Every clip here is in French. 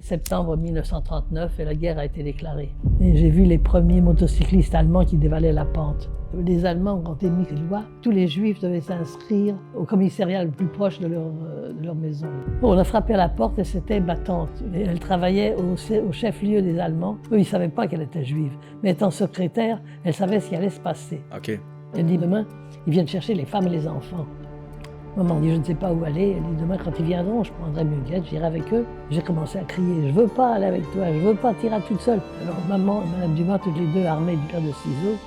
Septembre 1939 et la guerre a été déclarée. Et j'ai vu les premiers motocyclistes allemands qui dévalaient la pente. Les Allemands ont émis une loi, tous les Juifs devaient s'inscrire au commissariat le plus proche de leur maison. Bon, on a frappé à la porte et c'était ma tante. Et elle travaillait au chef-lieu des Allemands. Eux, ils ne savaient pas qu'elle était juive. Mais étant secrétaire, elle savait ce qui allait se passer. OK. Elle dit, demain, ils viennent chercher les femmes et les enfants. Maman dit, je ne sais pas où aller. Elle dit, demain, quand ils viendront, je prendrai Muguette, j'irai avec eux. J'ai commencé à crier, je veux pas aller avec toi, je veux pas tirer toute seule. Alors maman et Madame Dumas, toutes les deux armées d'une paire de ciseaux,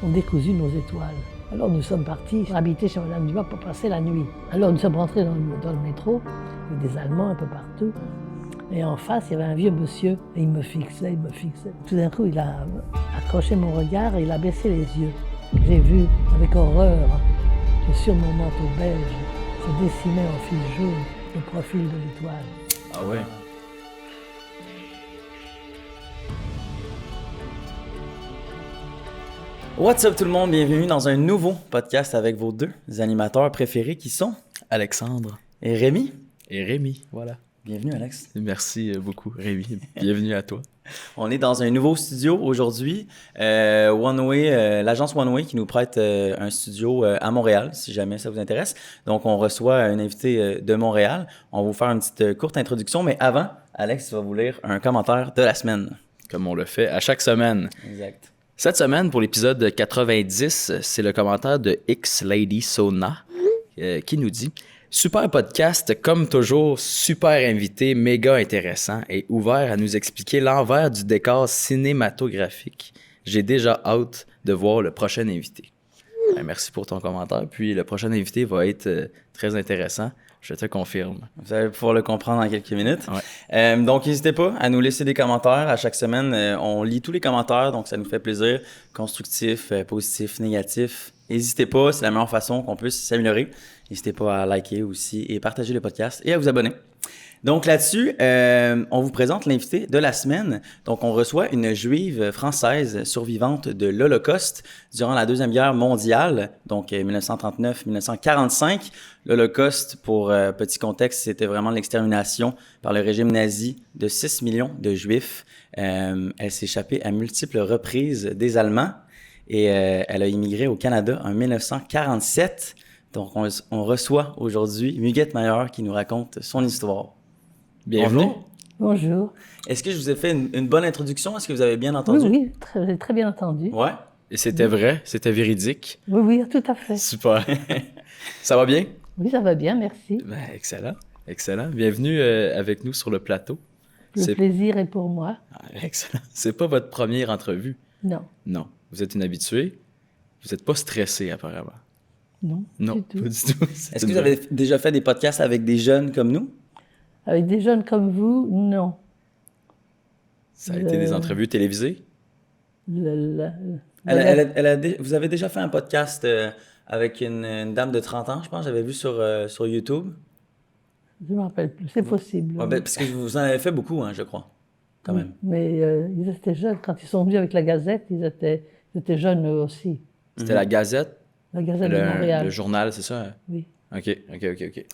ont décousu nos étoiles. Alors nous sommes partis pour habiter chez Madame Dumas pour passer la nuit. Alors nous sommes rentrés dans le métro, avec des Allemands un peu partout. Et en face, il y avait un vieux monsieur, et il me fixait, il me fixait. Tout d'un coup, il a accroché mon regard et il a baissé les yeux. J'ai vu avec horreur que sur mon manteau beige se dessinait en fil jaune le profil de l'étoile. Ah ouais. What's up tout le monde, bienvenue dans un nouveau podcast avec vos deux animateurs préférés qui sont Alexandre et Rémi. et Rémi, voilà. Bienvenue Alex. Merci beaucoup, Rémi. Bienvenue à toi. On est dans un nouveau studio aujourd'hui. One Way, l'agence One Way qui nous prête un studio à Montréal, si jamais ça vous intéresse. Donc, on reçoit un invité de Montréal. On va vous faire une petite courte introduction, mais avant, Alex va vous lire un commentaire de la semaine. Comme on le fait à chaque semaine. Exact. Cette semaine, pour l'épisode 90, c'est le commentaire de X-Lady Sona qui nous dit « Super podcast, comme toujours, super invité, méga intéressant et ouvert à nous expliquer l'envers du décor cinématographique. J'ai déjà hâte de voir le prochain invité. » Merci pour ton commentaire. Puis le prochain invité va être très intéressant. Je te confirme. Vous allez pouvoir le comprendre en quelques minutes. Ouais. Donc, n'hésitez pas à nous laisser des commentaires. À chaque semaine, on lit tous les commentaires, donc ça nous fait plaisir. Constructifs, positifs, négatifs. N'hésitez pas, c'est la meilleure façon qu'on puisse s'améliorer. N'hésitez pas à liker aussi et partager le podcast et à vous abonner. Donc là-dessus, on vous présente l'invité de la semaine. Donc, on reçoit une juive française survivante de l'Holocauste durant la Deuxième Guerre mondiale, donc 1939-1945. L'Holocauste, pour petit contexte, c'était vraiment l'extermination par le régime nazi de 6 millions de Juifs. Elle s'est échappée à multiples reprises des Allemands et elle a immigré au Canada en 1947. Donc, on reçoit aujourd'hui Muguette Maillard qui nous raconte son histoire. Bienvenue. Bonjour. Est-ce que je vous ai fait une bonne introduction? Est-ce que vous avez bien entendu? Oui, très, très bien entendu. Ouais. Et c'était vrai, c'était véridique. Oui, oui, tout à fait. Super. Ça va bien? Oui, ça va bien, merci. Ben, excellent, excellent. Bienvenue avec nous sur le plateau. Le plaisir est pour moi. Ah, excellent. C'est pas votre première entrevue? Non, Non. Vous êtes une habituée? Vous n'êtes pas stressé, apparemment? non, Non, du tout. pas du tout. Est-ce que vous avez déjà fait des podcasts avec des jeunes comme nous? Avec des jeunes comme vous, non. Ça a été des entrevues télévisées? Le- Vous avez déjà fait un podcast avec une dame de 30 ans, je pense, j'avais vu sur YouTube. Je ne me rappelle plus, c'est possible. Ouais, parce que vous en avez fait beaucoup, hein, je crois, quand même. Mais ils étaient jeunes. Quand ils sont venus avec la Gazette, ils étaient jeunes eux aussi. C'était la Gazette? La Gazette de Montréal. Le journal, c'est ça? Oui. OK.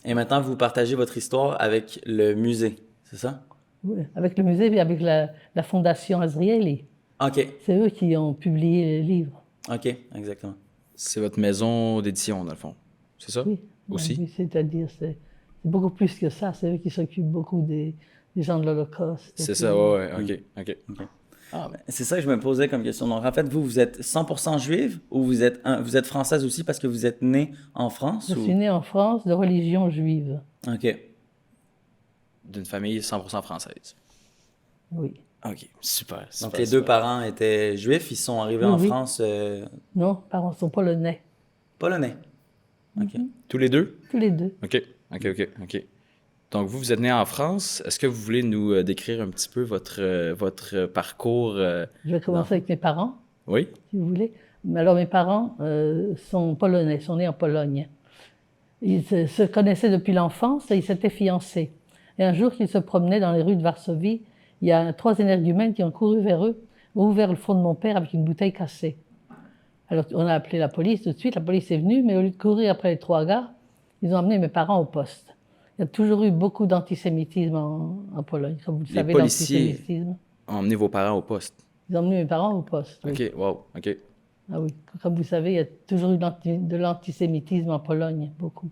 Et maintenant, vous partagez votre histoire avec le musée, c'est ça? Oui, avec le musée et avec la Fondation Azrieli. OK, C'est eux qui ont publié les livres. OK, exactement. C'est votre maison d'édition, dans le fond. C'est ça? Oui. Aussi? Oui, c'est-à-dire, c'est beaucoup plus que ça. C'est eux qui s'occupent beaucoup des gens de l'Holocauste. C'est ça, ouais. OK. Ah, ben, c'est ça que je me posais comme question. Donc, en fait, vous êtes 100% juive ou vous êtes française aussi parce que vous êtes née en France? Je ou... suis née en France de religion juive. OK. D'une famille 100% française. Oui. OK, super. Donc, les deux parents étaient juifs, ils sont arrivés en France Non, parents sont polonais. polonais. OK. Tous les deux? Tous les deux. OK. Donc, vous êtes né en France. Est-ce que vous voulez nous décrire un petit peu votre parcours? Je vais commencer avec mes parents, Oui? si vous voulez. Mais alors, mes parents sont polonais, sont nés en Pologne. Ils se connaissaient depuis l'enfance et ils s'étaient fiancés. Et un jour qu'ils se promenaient dans les rues de Varsovie, il y a 3 énergumènes qui ont couru vers eux, ont ouvert le front de mon père avec une bouteille cassée. Alors, on a appelé la police tout de suite. La police est venue, mais au lieu de courir après les 3 gars, ils ont emmené mes parents au poste. Il y a toujours eu beaucoup d'antisémitisme en Pologne. Comme vous le Les savez, policiers l'antisémitisme. ont emmené vos parents au poste. Ils ont emmené mes parents au poste. Oui. OK, wow, OK. Ah oui, comme vous savez, il y a toujours eu de l'antisémitisme en Pologne, beaucoup.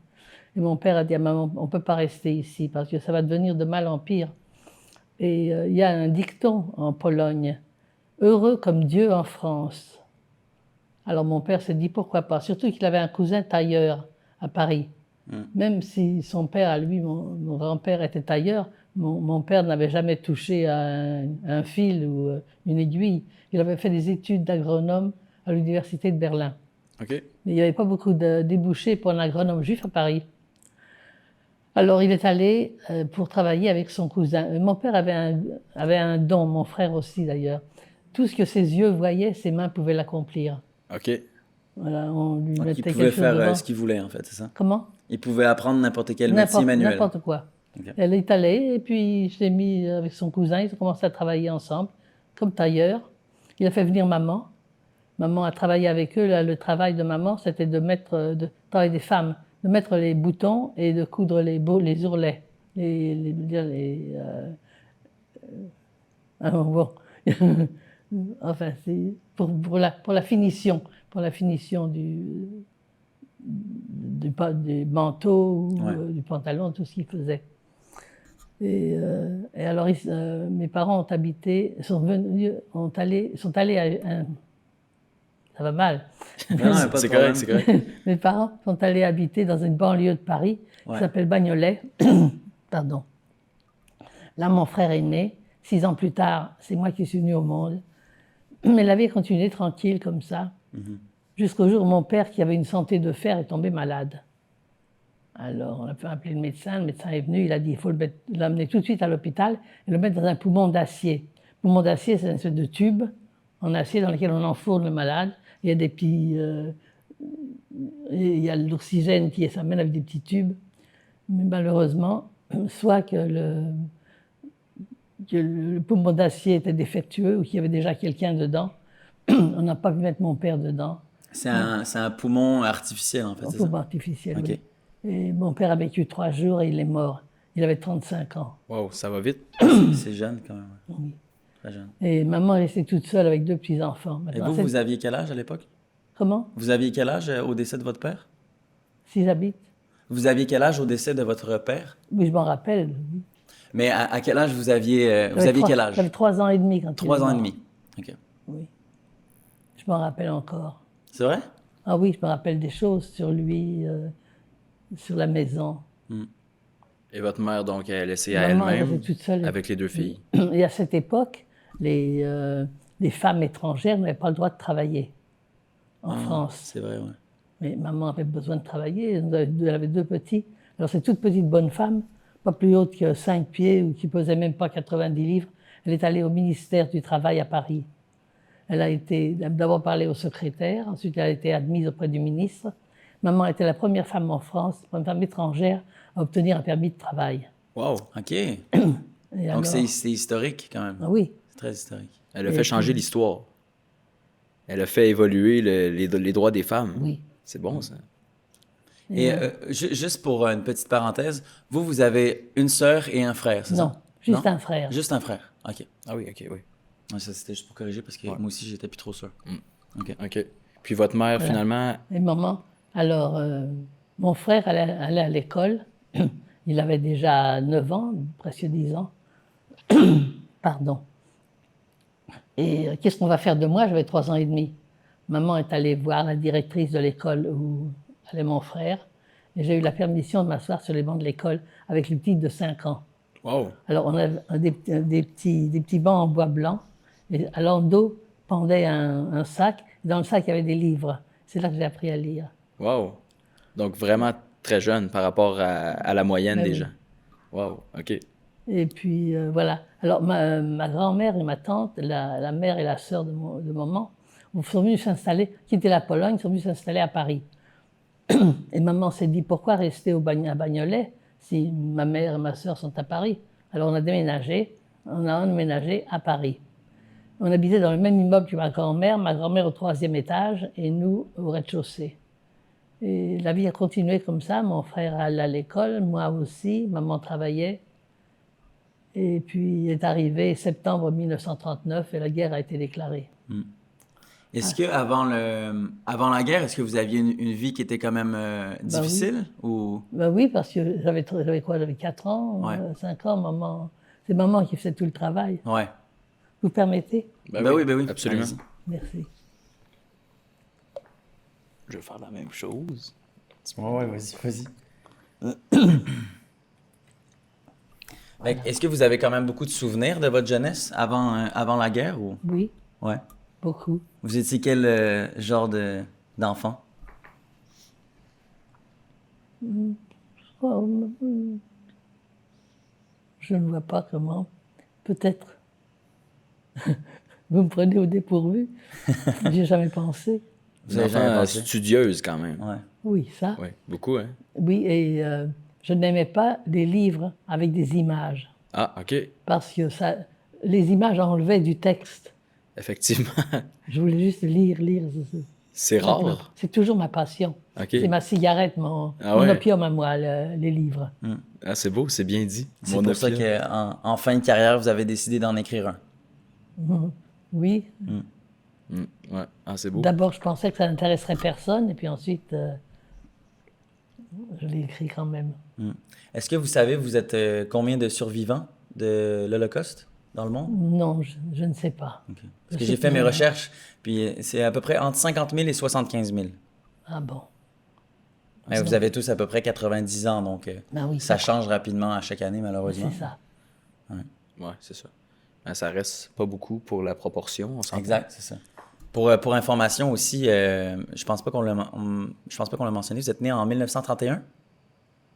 Et mon père a dit à maman, on ne peut pas rester ici parce que ça va devenir de mal en pire. Et il y a un dicton en Pologne, heureux comme Dieu en France. Alors mon père s'est dit pourquoi pas, surtout qu'il avait un cousin tailleur à Paris. Même si son père, à lui, mon grand-père était tailleur, mon père n'avait jamais touché à un fil ou une aiguille. Il avait fait des études d'agronome à l'université de Berlin. OK. Mais il n'y avait pas beaucoup de débouchés pour un agronome juif à Paris. Alors il est allé pour travailler avec son cousin. Mon père avait un don, mon frère aussi d'ailleurs. Tout ce que ses yeux voyaient, ses mains pouvaient l'accomplir. OK. Voilà, on lui Donc, mettait il pouvait quelque chose faire devant. ce qu'il voulait, en fait, c'est ça? Comment? Il pouvait apprendre n'importe quel métier manuel. N'importe quoi. Ok. Elle est allée et puis je l'ai mis avec son cousin. Ils ont commencé à travailler ensemble comme tailleur. Il a fait venir maman. Maman a travaillé avec eux. Là, le travail de maman, c'était de mettre, travail des femmes, de mettre les boutons et de coudre les ourlets. Bon. Enfin, c'est pour la finition du manteau ou du pantalon, tout ce qu'ils faisaient. Et alors, mes parents sont allés à ça va mal. Non, pas de C'est problème. correct, c'est correct. Mes parents sont allés habiter dans une banlieue de Paris qui s'appelle Bagnolet. Pardon. Là, mon frère est né. 6 ans plus tard, c'est moi qui suis venue au monde. Mais la vie a continué tranquille comme ça, jusqu'au jour où mon père, qui avait une santé de fer, est tombé malade. Alors, on a pu appeler le médecin est venu, il a dit il faut l'amener tout de suite à l'hôpital et le mettre dans un poumon d'acier. Le poumon d'acier, c'est une espèce de tube en acier dans lequel on enfourne le malade. Il y a des petits... il y a l'oxygène qui s'amène avec des petits tubes. Mais malheureusement, soit que le poumon d'acier était défectueux ou qu'il y avait déjà quelqu'un dedans, on n'a pas pu mettre mon père dedans. C'est un poumon artificiel, en fait, Un c'est ça? poumon artificiel, OK. oui. Et mon père a vécu 3 jours et il est mort. Il avait 35 ans. Wow, ça va vite. C'est jeune, quand même. Oui. Très jeune. Et maman est restée toute seule avec 2 petits-enfants. Et Maintenant, vous aviez quel âge à l'époque? Comment? Vous aviez quel âge au décès de votre père? Si j'habite? Vous aviez quel âge au décès de votre père? Oui, je m'en rappelle. Oui. Mais à quel âge vous aviez quel âge? J'avais 3 ans et demi quand il est 3 ans et mort. demi. OK. Oui. Je m'en rappelle encore. C'est vrai? Ah oui, je me rappelle des choses sur lui, sur la maison. Et votre mère, donc, elle a laissé à Maman, elle elle-même était toute seule. avec les 2 filles. Et à cette époque, les femmes étrangères n'avaient pas le droit de travailler en France. C'est vrai, oui. Mais maman avait besoin de travailler, elle avait 2 petits. Alors cette toute petite bonne femme, pas plus haute que 5 pieds ou qui pesait même pas 90 livres, elle est allée au ministère du Travail à Paris. Elle a été d'abord parlé au secrétaire, ensuite elle a été admise auprès du ministre. Maman était la première femme en France, la première femme étrangère à obtenir un permis de travail. Wow, OK. Et Donc alors- c'est historique, quand même. Ah oui, C'est très historique. Elle a fait changer l'histoire. Elle a fait évoluer les droits des femmes. oui. C'est bon, ça. Et juste pour une petite parenthèse, vous avez une sœur et un frère, c'est Non, ça? juste un frère. Juste un frère, OK. Ah oui, OK, oui. Ouais, ça, c'était juste pour corriger parce que moi aussi, j'étais plus trop sûr. OK. OK. Puis votre mère, finalement, Et maman, alors, mon frère allait à l'école. Il avait déjà 9 ans, presque 10 ans. Pardon. Et qu'est-ce qu'on va faire de moi? J'avais 3 ans et demi. Maman est allée voir la directrice de l'école où allait mon frère. Et j'ai eu la permission de m'asseoir sur les bancs de l'école avec les petites de 5 ans. wow. Alors, on avait des petits bancs en bois blanc. Et à l'endos pendait un sac. Et dans le sac, il y avait des livres. C'est là que j'ai appris à lire. Wow. Donc, vraiment très jeune par rapport à la moyenne Ben des oui. gens. Wow, OK. Et puis, voilà. Alors, ma grand-mère et ma tante, la mère et la sœur de maman, sont venues s'installer, quitter la Pologne, sont venues s'installer à Paris. Et maman s'est dit, pourquoi rester à Bagnolet si ma mère et ma sœur sont à Paris? Alors, on a emménagé à Paris. On habitait dans le même immeuble que ma grand-mère au 3e étage et nous au rez-de-chaussée. Et la vie a continué comme ça. Mon frère allait à l'école, moi aussi. Maman travaillait. Et puis est arrivé septembre 1939 et la guerre a été déclarée. Est-ce que avant la guerre, est-ce que vous aviez une vie qui était quand même difficile ou Ben oui, parce que j'avais quoi? J'avais 4 ans, Ouais. 5 ans, maman. C'est maman qui faisait tout le travail. ouais. Vous permettez? Ben oui. Absolument. Allez-y. Merci. Je vais faire la même chose. Ouais, vas-y. Est-ce que vous avez quand même beaucoup de souvenirs de votre jeunesse avant la guerre ou Oui, ouais. beaucoup. Vous étiez quel genre d'enfant? Oh, je ne vois pas comment. Peut-être. Vous me prenez au dépourvu. J'ai jamais pensé. Vous Une avez jamais enfant pensé? studieuse quand même. Ouais. Oui, ça. Oui, beaucoup, hein? Oui, et je n'aimais pas les livres avec des images. Ah, OK. Parce que ça, les images enlevaient du texte. Effectivement. Je voulais juste lire. C'est rare. C'est toujours ma passion. OK. C'est ma cigarette, mon ouais? opium à moi, les livres. Ah, c'est beau, c'est bien dit. C'est Mon pour ça opium. qu'en fin de carrière, vous avez décidé d'en écrire un. Oui. Ouais. Ah, c'est beau. D'abord, je pensais que ça n'intéresserait personne, et puis ensuite, je l'ai écrit quand même. Est-ce que vous savez, vous êtes combien de survivants de l'Holocauste dans le monde? Non, je ne sais pas. Ok. Je Parce que sais j'ai fait que- mes recherches, puis c'est à peu près entre 50 000 et 75 000. Ah bon. Mais vous avez tous à peu près 90 ans, donc Ben oui, ça change rapidement à chaque année, malheureusement. c'est ça. Ouais, c'est ça. Ben, ça reste pas beaucoup pour la proportion, on s'entend. Exact, c'est ça. Pour information aussi, je pense pas qu'on l'a mentionné, vous êtes né en 1931?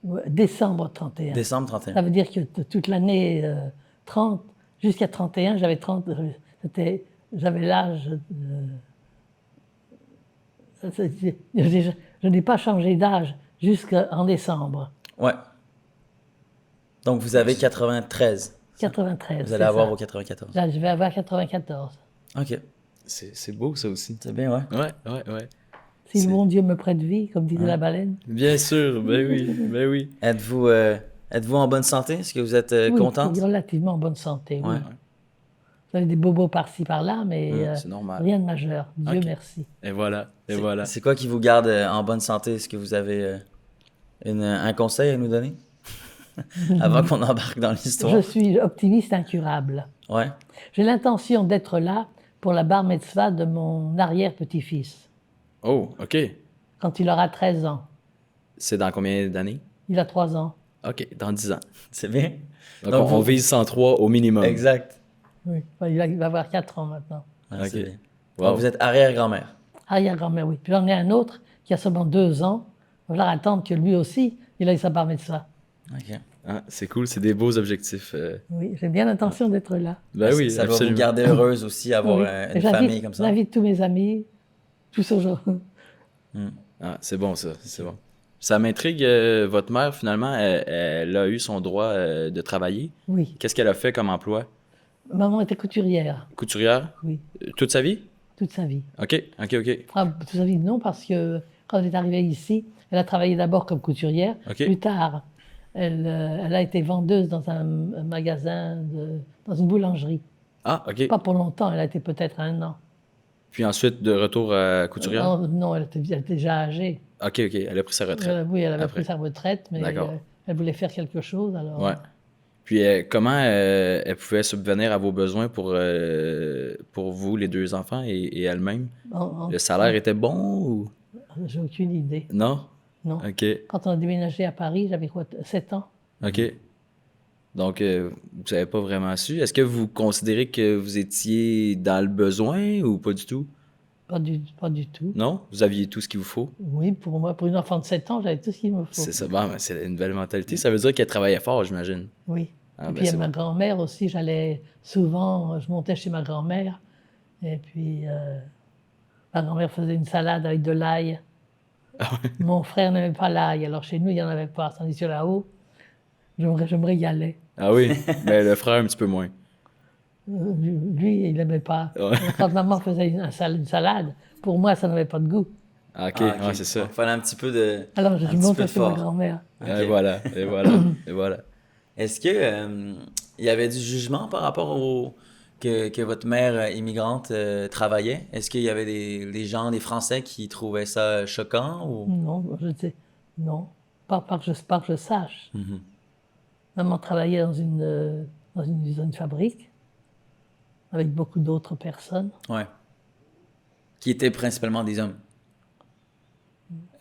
Ouais, décembre 31. Décembre 31. Ça veut dire que toute l'année 30, jusqu'à 31, j'avais j'avais l'âge. Je n'ai pas changé d'âge jusqu'en décembre. Ouais. Donc vous avez 93. 93. Vous c'est allez avoir ça. au 94. Là, je vais avoir 94. OK. C'est beau, ça aussi. C'est bien, ouais. Ouais. Si C'est- le bon Dieu me prête vie, comme disait la baleine. Bien sûr, ben oui. Êtes-vous en bonne santé? Est-ce que vous êtes Oui, contente? relativement en bonne santé. Oui. Ouais. Vous avez des bobos par-ci, par-là, mais c'est normal. rien de majeur. Dieu Ok. merci. Et voilà. C'est quoi qui vous garde en bonne santé? Est-ce que vous avez un conseil à nous donner? Avant qu'on embarque dans l'histoire. Je suis optimiste incurable. Ouais. J'ai l'intention d'être là pour la bar mitzvah de mon arrière-petit-fils, Oh, OK. quand il aura 13 ans. C'est dans combien d'années? Il a 3 ans. OK, dans 10 ans. C'est bien? Donc, Donc, on vous- vise 103 au minimum. Exact. Oui. Enfin, il va avoir 4 ans maintenant. Ah, Ok. c'est bien. Wow. Donc, vous êtes arrière-grand-mère. Arrière-grand-mère, oui. Puis j'en ai un autre qui a seulement 2 ans. Il va falloir attendre que lui aussi, il ait sa bar mitzvah. OK. Ah, c'est cool, c'est des beaux objectifs. Oui, j'ai bien l'intention d'être là. Ben oui, Ça va vous absolument. garder heureuse aussi, avoir Oui. une Et famille comme ça. J'invite tous mes amis, tous ce genre. Ah, c'est bon ça, c'est bon. Ça m'intrigue, votre mère, finalement, elle a eu son droit de travailler. Oui. Qu'est-ce qu'elle a fait comme emploi? Maman était couturière, Couturière? oui, Toute sa vie? toute sa vie. OK. Enfin, toute sa vie, non, parce que quand elle est arrivée ici, elle a travaillé d'abord comme couturière. OK. Plus tard, elle a été vendeuse dans un magasin, dans une boulangerie. Ah, OK. Pas pour longtemps, elle a été peut-être 1 an. Puis ensuite, de retour à couturière? Non, elle était déjà âgée. OK, elle a pris sa retraite. Oui, elle avait Après. pris sa retraite, mais D'accord. elle voulait faire quelque chose, alors... Ouais. Puis comment elle pouvait subvenir à vos besoins pour vous, les 2 enfants, et elle-même? Le salaire était bon ou... J'ai aucune idée, Non? non. OK. Quand on a déménagé à Paris, j'avais quoi, 7 ans? OK. Donc, vous n'avez pas vraiment su. Est-ce que vous considérez que vous étiez dans le besoin ou pas du tout? Pas du tout. Non? Vous aviez tout ce qu'il vous faut? Oui, pour moi, pour une enfant de 7 ans, j'avais tout ce qu'il me faut. C'est ça. Bon, ben, c'est une belle mentalité. Ça veut dire qu'elle travaillait fort, j'imagine. Oui. Ah, Et ben, puis, c'est ma bon. grand-mère aussi, j'allais souvent, je montais chez ma grand-mère, et puis ma grand-mère faisait une salade avec de l'ail. Ah Mon frère n'aimait pas l'ail, alors chez nous, il n'y en avait pas. Tandis que là-haut, je me régalais. Ah oui? Ben, le frère, un petit peu moins. Lui, il n'aimait pas. Ouais. Quand maman faisait une salade, pour moi, ça n'avait pas de goût. Ah, ok, Ah, ok. ouais, c'est ça. Donc, il fallait un petit peu de. Alors je Un lui petit montre peu que c'est ma fort. grand-mère. Ok. Et voilà, et voilà, et voilà. Est-ce que il y avait du jugement par rapport au que votre mère immigrante travaillait? Est-ce qu'il y avait des gens, des Français qui trouvaient ça choquant ou? Non, je sais, non, pas que je sache. Mhm. Maman travaillait dans une usine fabrique avec beaucoup d'autres personnes. Ouais. Qui étaient principalement des hommes.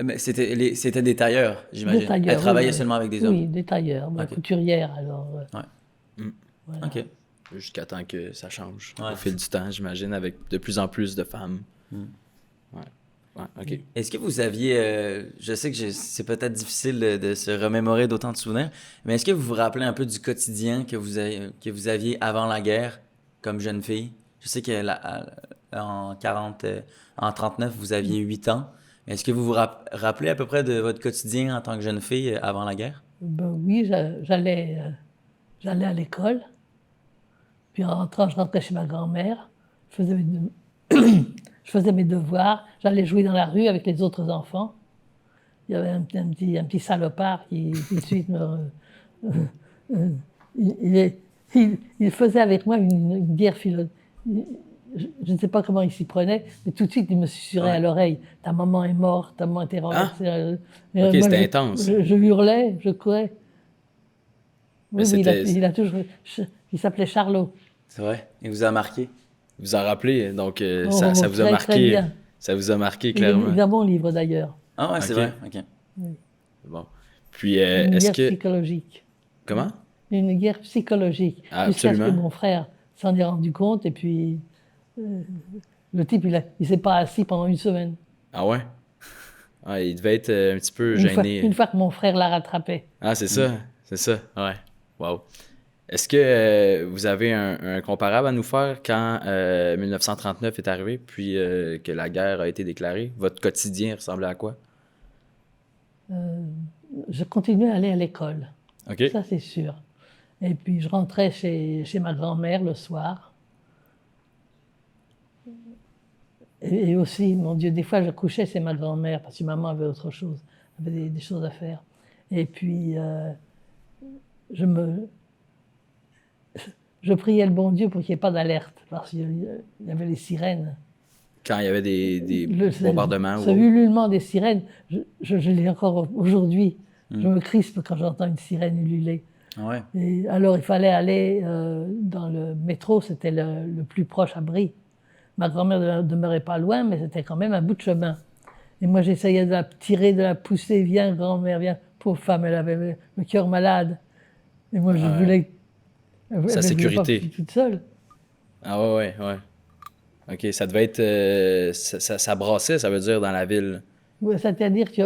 Mais c'était des tailleurs, Des j'imagine. Elle tailleurs, oui, travaillait seulement avec des hommes. oui, des tailleurs, Ok. couturières, alors, Ouais. voilà. Ok. Jusqu'à temps que ça change Ouais. au fil du temps, j'imagine, avec de plus en plus de femmes. Mm. Ouais. Ouais, ok. Est-ce que vous aviez, je sais que c'est peut-être difficile de se remémorer d'autant de souvenirs, mais est-ce que vous vous rappelez un peu du quotidien que vous aviez avant la guerre comme jeune fille? Je sais en 40, en 39, vous aviez 8 ans. Est-ce que vous vous rappelez à peu près de votre quotidien en tant que jeune fille avant la guerre? Ben oui, j'allais à l'école, puis en rentrant, je rentrais chez ma grand-mère, je faisais mes, je faisais mes devoirs, j'allais jouer dans la rue avec les autres enfants. Il y avait un petit salopard qui tout de suite il faisait avec moi une guerre philosophique. Je ne sais pas comment il s'y prenait, mais tout de suite il me susurrait Ouais. à l'oreille, ta maman est morte, ta maman était renversée. Et Ok, moi, c'était intense. Je hurlais, je courais. Mais Oui, c'était- il a toujours. Il s'appelait Charlot. C'est vrai? Il vous a marqué? Vous en rappelez, donc Oh, ça vous a très, marqué. très bien. Ça vous a marqué Il clairement. est un bon livre d'ailleurs. Ah ouais, c'est Ok. vrai. Ok. Bon. Puis, Une est-ce guerre que. psychologique. Comment? Une guerre psychologique. Ah, Jusqu'à ce que absolument. mon frère s'en est rendu compte et puis le type, il s'est pas assis pendant une semaine. Ah ouais? Ah, il devait être un petit peu Une gêné. fois que mon frère l'a rattrapé. Ah, c'est ça, c'est ça. Ouais. Wow. Est-ce que vous avez un comparable à nous faire quand 1939 est arrivé, puis que la guerre a été déclarée? Votre quotidien ressemblait à quoi? Je continuais à aller à l'école. OK? Ça, c'est sûr. Et puis, je rentrais chez ma grand-mère le soir. Et aussi, mon Dieu, des fois, je couchais chez ma grand-mère parce que maman avait autre chose, avait des choses à faire. Et puis, je priais le bon Dieu pour qu'il n'y ait pas d'alerte, parce qu'il y avait les sirènes. Quand il y avait des Ce bombardements? ou... ululement des sirènes, je l'ai encore aujourd'hui. Je me crispe quand j'entends une sirène ululer. Ah ouais. Et alors, il fallait aller dans le métro, c'était le plus proche abri. Ma grand-mère ne demeurait pas loin, mais c'était quand même un bout de chemin. Et moi, j'essayais de la tirer, de la pousser. Viens, grand-mère, viens. Pauvre femme, elle avait le cœur malade. Et moi, je Ouais. voulais... Sa je voulais sécurité. pas toute seule. Ah ouais. OK, ça devait être... ça brassait, ça veut dire, dans la ville. Ouais, c'est-à-dire qu'il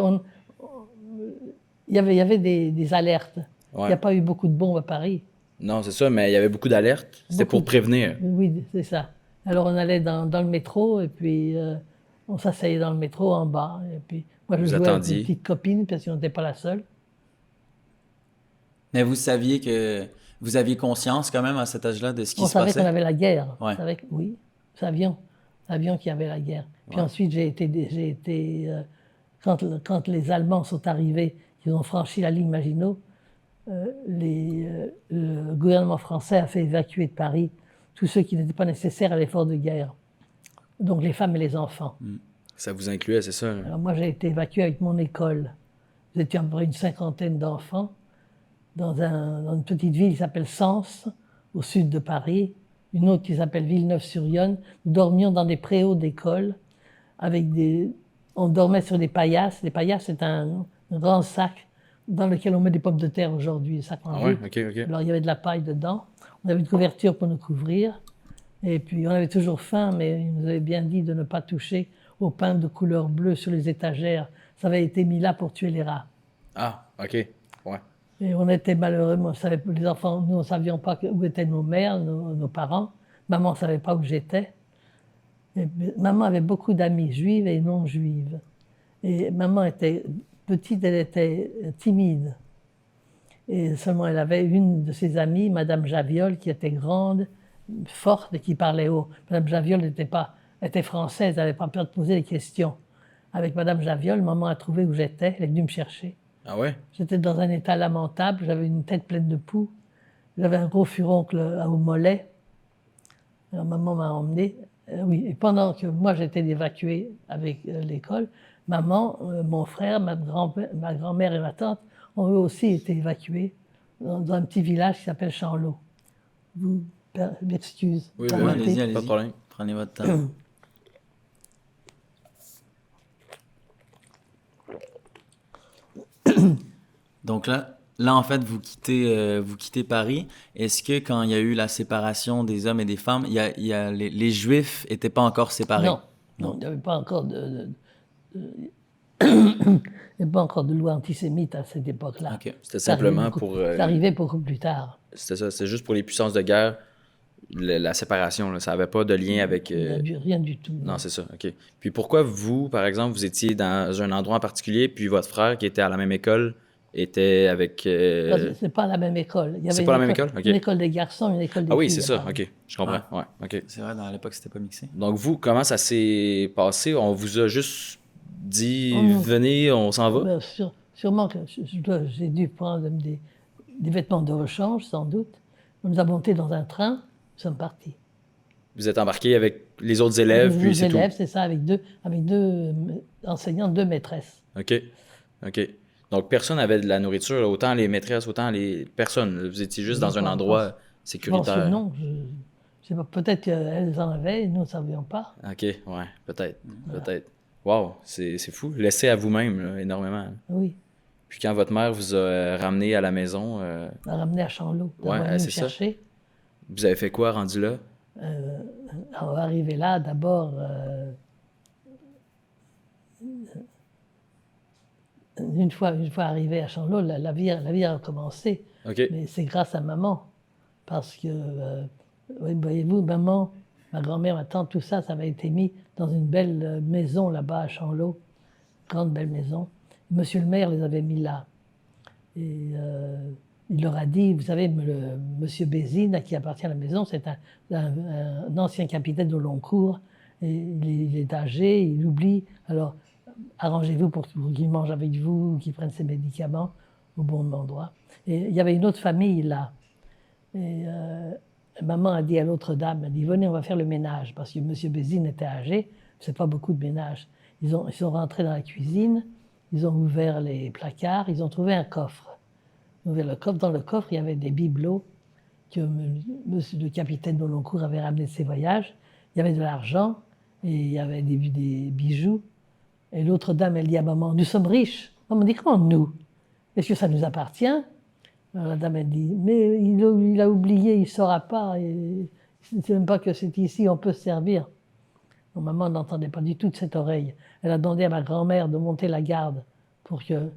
y avait des alertes. Il Ouais. n'y a pas eu beaucoup de bombes à Paris. Non, c'est ça, mais il y avait beaucoup d'alertes. C'était Beaucoup pour prévenir. Oui, c'est ça. Alors, on allait dans le métro, et puis on s'asseyait dans le métro en bas. Et puis, moi, je Vous jouais avec attendiez. mes petites copines, parce qu'on n'était pas la seule. Mais vous saviez que vous aviez conscience quand même à cet âge-là de ce qui On se savait passait? qu'on avait la guerre. Ouais. On savait oui, nous savions qu'il y avait la guerre. Puis Ouais. ensuite, quand les Allemands sont arrivés, ils ont franchi la ligne Maginot, le gouvernement français a fait évacuer de Paris tous ceux qui n'étaient pas nécessaires à l'effort de guerre. Donc les femmes et les enfants. Ça vous incluait, c'est ça? Là? Alors moi, j'ai été évacué avec mon école. Nous étions à peu près une cinquantaine d'enfants dans une petite ville qui s'appelle Sens, au sud de Paris, une autre qui s'appelle Villeneuve-sur-Yonne. Nous dormions dans des préaux d'école, on dormait sur des paillasses. Les paillasses, c'est un grand sac dans lequel on met des pommes de terre aujourd'hui, sac en Ah ouais, jute. OK. Alors il y avait de la paille dedans. On avait une couverture pour nous couvrir. Et puis on avait toujours faim, mais il nous avait bien dit de ne pas toucher au pain de couleur bleue sur les étagères. Ça avait été mis là pour tuer les rats. Ah, OK. Ouais. Et on était malheureux. Les enfants, nous, on ne savions pas où étaient nos mères, nos parents. Maman ne savait pas où j'étais. Et maman avait beaucoup d'amies juives et non juives. Et maman était petite, elle était timide. Et seulement elle avait une de ses amies, Madame Javiol, qui était grande, forte et qui parlait haut. Madame Javiol était française, elle n'avait pas peur de poser des questions. avec Madame Javiol. Maman a trouvé où j'étais, elle est venue me chercher. Ah ouais? J'étais dans un état lamentable, j'avais une tête pleine de poux, j'avais un gros furoncle au mollet. Alors maman m'a emmené. Oui, et pendant que moi j'étais évacuée avec l'école, maman, mon frère, ma grand-mère et ma tante ont eux aussi été évacués dans un petit village qui s'appelle Chanlot. Vous m'excuse. Oui, pour oui, la allez-y, montée. allez-y. Pas de problème. Prenez votre temps. Donc là, en fait, vous quittez Paris. Est-ce que quand il y a eu la séparation des hommes et des femmes, les Juifs n'étaient pas encore séparés? Non, il n'y avait pas encore il n'y avait pas encore de loi antisémite à cette époque-là. OK. C'était simplement beaucoup- pour... C'est arrivé beaucoup plus tard. C'était ça, c'est juste pour les puissances de guerre, la séparation, là, ça n'avait pas de lien avec... Il n'y a rien du tout. Non, c'est ça, OK. Puis pourquoi vous, par exemple, vous étiez dans un endroit en particulier, puis votre frère, qui était à la même école, était avec... Parce que c'est pas la même école. Il y avait C'est une pas la même école? OK. Une école des garçons, une école des Ah oui, filles. c'est ça, à Paris. OK. Je comprends, ouais, OK. C'est vrai, dans l'époque, c'était pas mixé. Donc vous, comment ça s'est passé? On vous a juste dit, Oh, venez, on s'en va? Ben, sûrement que j'ai dû prendre des vêtements de rechange, sans doute. On nous a montés dans un train, nous sommes partis. Vous êtes embarqué avec les autres élèves, Les puis autres c'est tout? élèves, c'est ça, avec deux enseignants, 2 maîtresses. OK, OK. Donc personne n'avait de la nourriture, là, autant les maîtresses, autant les... Personne, vous étiez juste dans un Pas- endroit Je pense sécuritaire. que non. Je sais pas, peut-être qu'elles en avaient et nous ne savions pas. OK, ouais, peut-être, peut-être. Wow, c'est fou. Laissez à vous-même, là, énormément. Là. Oui, Puis quand votre mère vous a ramené à la maison, on a ramené à Chanlot. Ouais, On est venu c'est me ça. chercher. vous avez fait quoi rendu là? On va arriver là, d'abord, une fois arrivé à Chanlot, la vie a recommencé. OK, Mais c'est grâce à maman. Parce que, oui, voyez-vous, maman, ma grand-mère, ma tante, tout ça, ça avait été mis dans une belle maison là-bas à Chanlot. Grande belle maison. Monsieur le maire les avait mis là. Et il leur a dit, vous savez, monsieur Bézine, à qui appartient la maison, c'est un ancien capitaine au long cours. Et il est âgé, il oublie. Alors, arrangez-vous pour qu'il mange avec vous, qu'il prenne ses médicaments au bon endroit. Et il y avait une autre famille là. Et maman a dit à l'autre dame, elle dit, venez, on va faire le ménage, parce que monsieur Bézine était âgé, c'est pas beaucoup de ménage. Ils sont rentrés dans la cuisine, ils ont ouvert les placards, ils ont trouvé un coffre. Ils ont ouvert le coffre. Dans le coffre, il y avait des bibelots que monsieur le capitaine de Loncourt avait ramenés de ses voyages. Il y avait de l'argent et il y avait des bijoux. Et l'autre dame, elle dit à maman, nous sommes riches. Maman dit, comment nous? Est-ce que ça nous appartient? Alors la dame, elle dit, mais il a oublié, il ne saura pas. Et il ne sait même pas que c'est ici, on peut se servir. Donc, maman n'entendait pas du tout de cette oreille. Elle a demandé à ma grand-mère de monter la garde pour que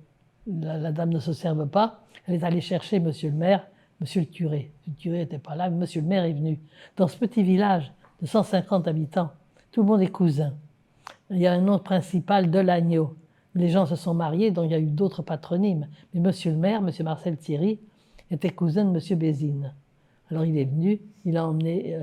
la dame ne se serve pas. Elle est allée chercher monsieur le maire, monsieur le curé. Le curé n'était pas là, mais monsieur le maire est venu. Dans ce petit village de 150 habitants, tout le monde est cousin. Il y a un nom principal de l'agneau. Les gens se sont mariés, donc il y a eu d'autres patronymes. Mais monsieur le maire, monsieur Marcel Thierry, était cousin de monsieur Bézine. Alors il est venu, il a emmené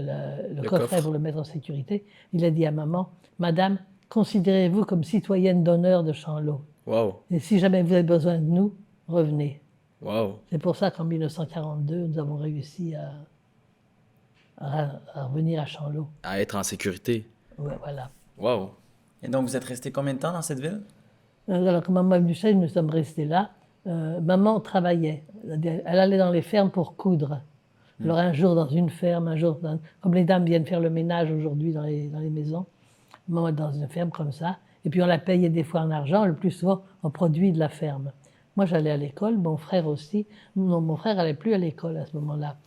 le coffret pour le mettre en sécurité. Il a dit à maman, Madame, considérez-vous comme citoyenne d'honneur de Chanlot. wow, Et si jamais vous avez besoin de nous, revenez. wow. C'est pour ça qu'en 1942, nous avons réussi à revenir à Chanlot. À être en sécurité. Ouais, voilà. Wow. Et donc, vous êtes resté combien de temps dans cette ville? Alors que maman est venue chez nous sommes restés là. Maman travaillait. Elle allait dans les fermes pour coudre. Alors un jour dans une ferme, un jour comme les dames viennent faire le ménage aujourd'hui dans les maisons. Maman est dans une ferme comme ça. Et puis on la payait des fois en argent, le plus souvent en produits de la ferme. Moi j'allais à l'école, mon frère aussi. Non, mon frère n'allait plus à l'école à ce moment-là.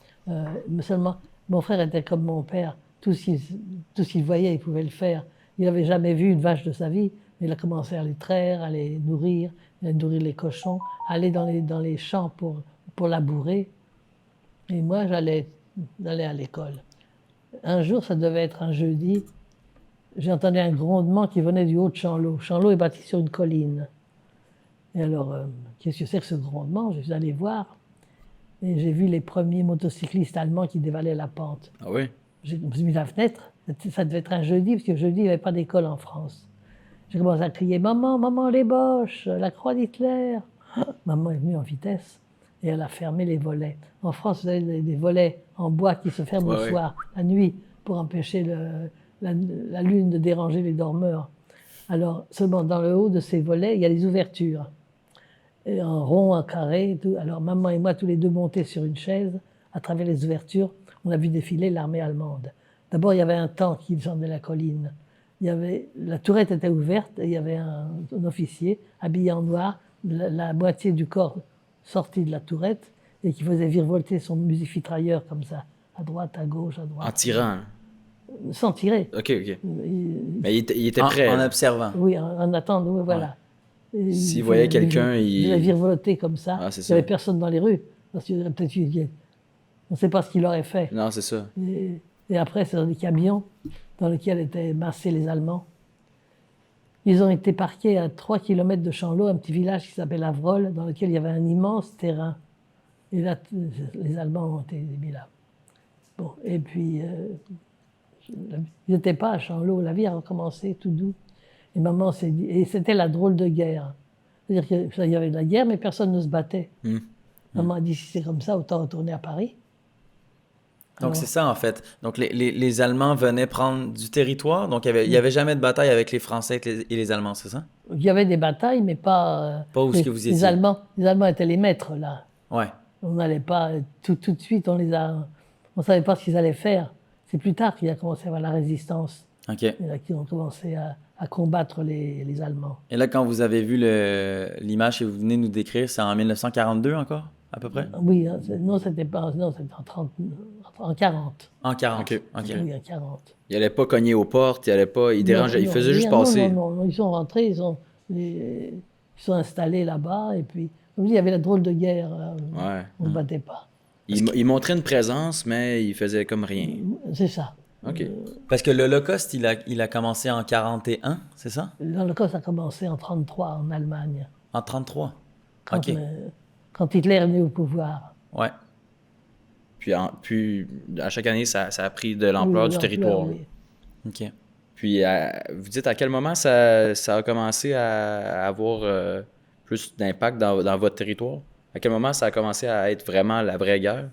Mais seulement, mon frère était comme mon père. Tout ce qu'il voyait, il pouvait le faire. Il n'avait jamais vu une vache de sa vie. Il a commencé à les traire, à les nourrir les cochons, à aller dans les champs pour labourer. Et moi, j'allais à l'école. Un jour, ça devait être un jeudi, j'ai entendu un grondement qui venait du haut de Chanlot. Chanlot est bâti sur une colline. Et alors, qu'est-ce que c'est que ce grondement? Je suis allé voir. Et j'ai vu les premiers motocyclistes allemands qui dévalaient la pente. Ah oui? Je me suis mis à la fenêtre. Ça devait être un jeudi, parce que jeudi, il n'y avait pas d'école en France. J'ai commencé à crier « Maman, maman, les Boches, la croix d'Hitler !» Maman est venue en vitesse et elle a fermé les volets. En France, vous avez des volets en bois qui se ferment le soir, la nuit, pour empêcher la lune de déranger les dormeurs. Alors, seulement dans le haut de ces volets, il y a des ouvertures. Et en rond, en carré, tout. Alors maman et moi, tous les deux montés sur une chaise, à travers les ouvertures, on a vu défiler l'armée allemande. D'abord, il y avait un tank qui descendait la colline. La tourette était ouverte et il y avait un officier habillé en noir, la moitié du corps sorti de la tourette et qui faisait virevolter son musifitrailleur comme ça, à droite, à gauche, à droite. En tirant. Sans tirer. OK. Mais il était prêt. En observant. Oui, en attendant, oui, voilà. S'il voyait quelqu'un, il a virevolté comme ça. Ah, c'est il ça. n'y avait personne dans les rues. Parce que peut-être on ne sait pas ce qu'il aurait fait. Non, c'est ça. Et après, c'est dans des camions dans lesquels étaient massés les Allemands. Ils ont été parqués à 3 km de Champleau, un petit village qui s'appelle Avrol, dans lequel il y avait un immense terrain. Et là, les Allemands ont été mis là. Bon, et puis, ils n'étaient pas à Champleau. La vie a recommencé tout doux. Et maman s'est dit... Et c'était la drôle de guerre. C'est-à-dire qu'il y avait de la guerre, mais personne ne se battait. Maman a dit, si c'est comme ça, autant retourner à Paris. Donc, c'est ça, en fait. Donc, les Allemands venaient prendre du territoire. Donc, il n'y avait jamais de bataille avec les Français et les Allemands, c'est ça? Il y avait des batailles, mais pas... Pas où est-ce que vous étiez. Les Allemands étaient les maîtres, là. Ouais. On n'allait pas... Tout de suite, on ne savait pas ce qu'ils allaient faire. C'est plus tard qu'il a commencé à avoir la résistance. OK. Et là qu'ils ont commencé à combattre les Allemands. Et là, quand vous avez vu l'image que vous venez nous décrire, c'est en 1942 encore, à peu près? Oui, non, c'était pas... Non, c'était en 40. En 40. OK. Oui, en 40. Il n'allait pas cogner aux portes, il dérangeait, il faisait juste passer. Non, ils sont rentrés, ils sont installés là-bas, et puis, comme je dis, il y avait la drôle de guerre, on ne battait pas. Il montrait une présence, mais il faisait comme rien. C'est ça. OK. Parce que l'Holocauste, il a commencé en 41, c'est ça? L'Holocauste a commencé en 1933 en Allemagne, En 33. quand, OK. quand Hitler est venu au pouvoir. Ouais. Puis à chaque année, ça a pris de l'ampleur Oui, du l'ampleur, territoire. oui. OK. Puis vous dites à quel moment ça a commencé à avoir plus d'impact dans votre territoire? À quel moment ça a commencé à être vraiment la vraie guerre?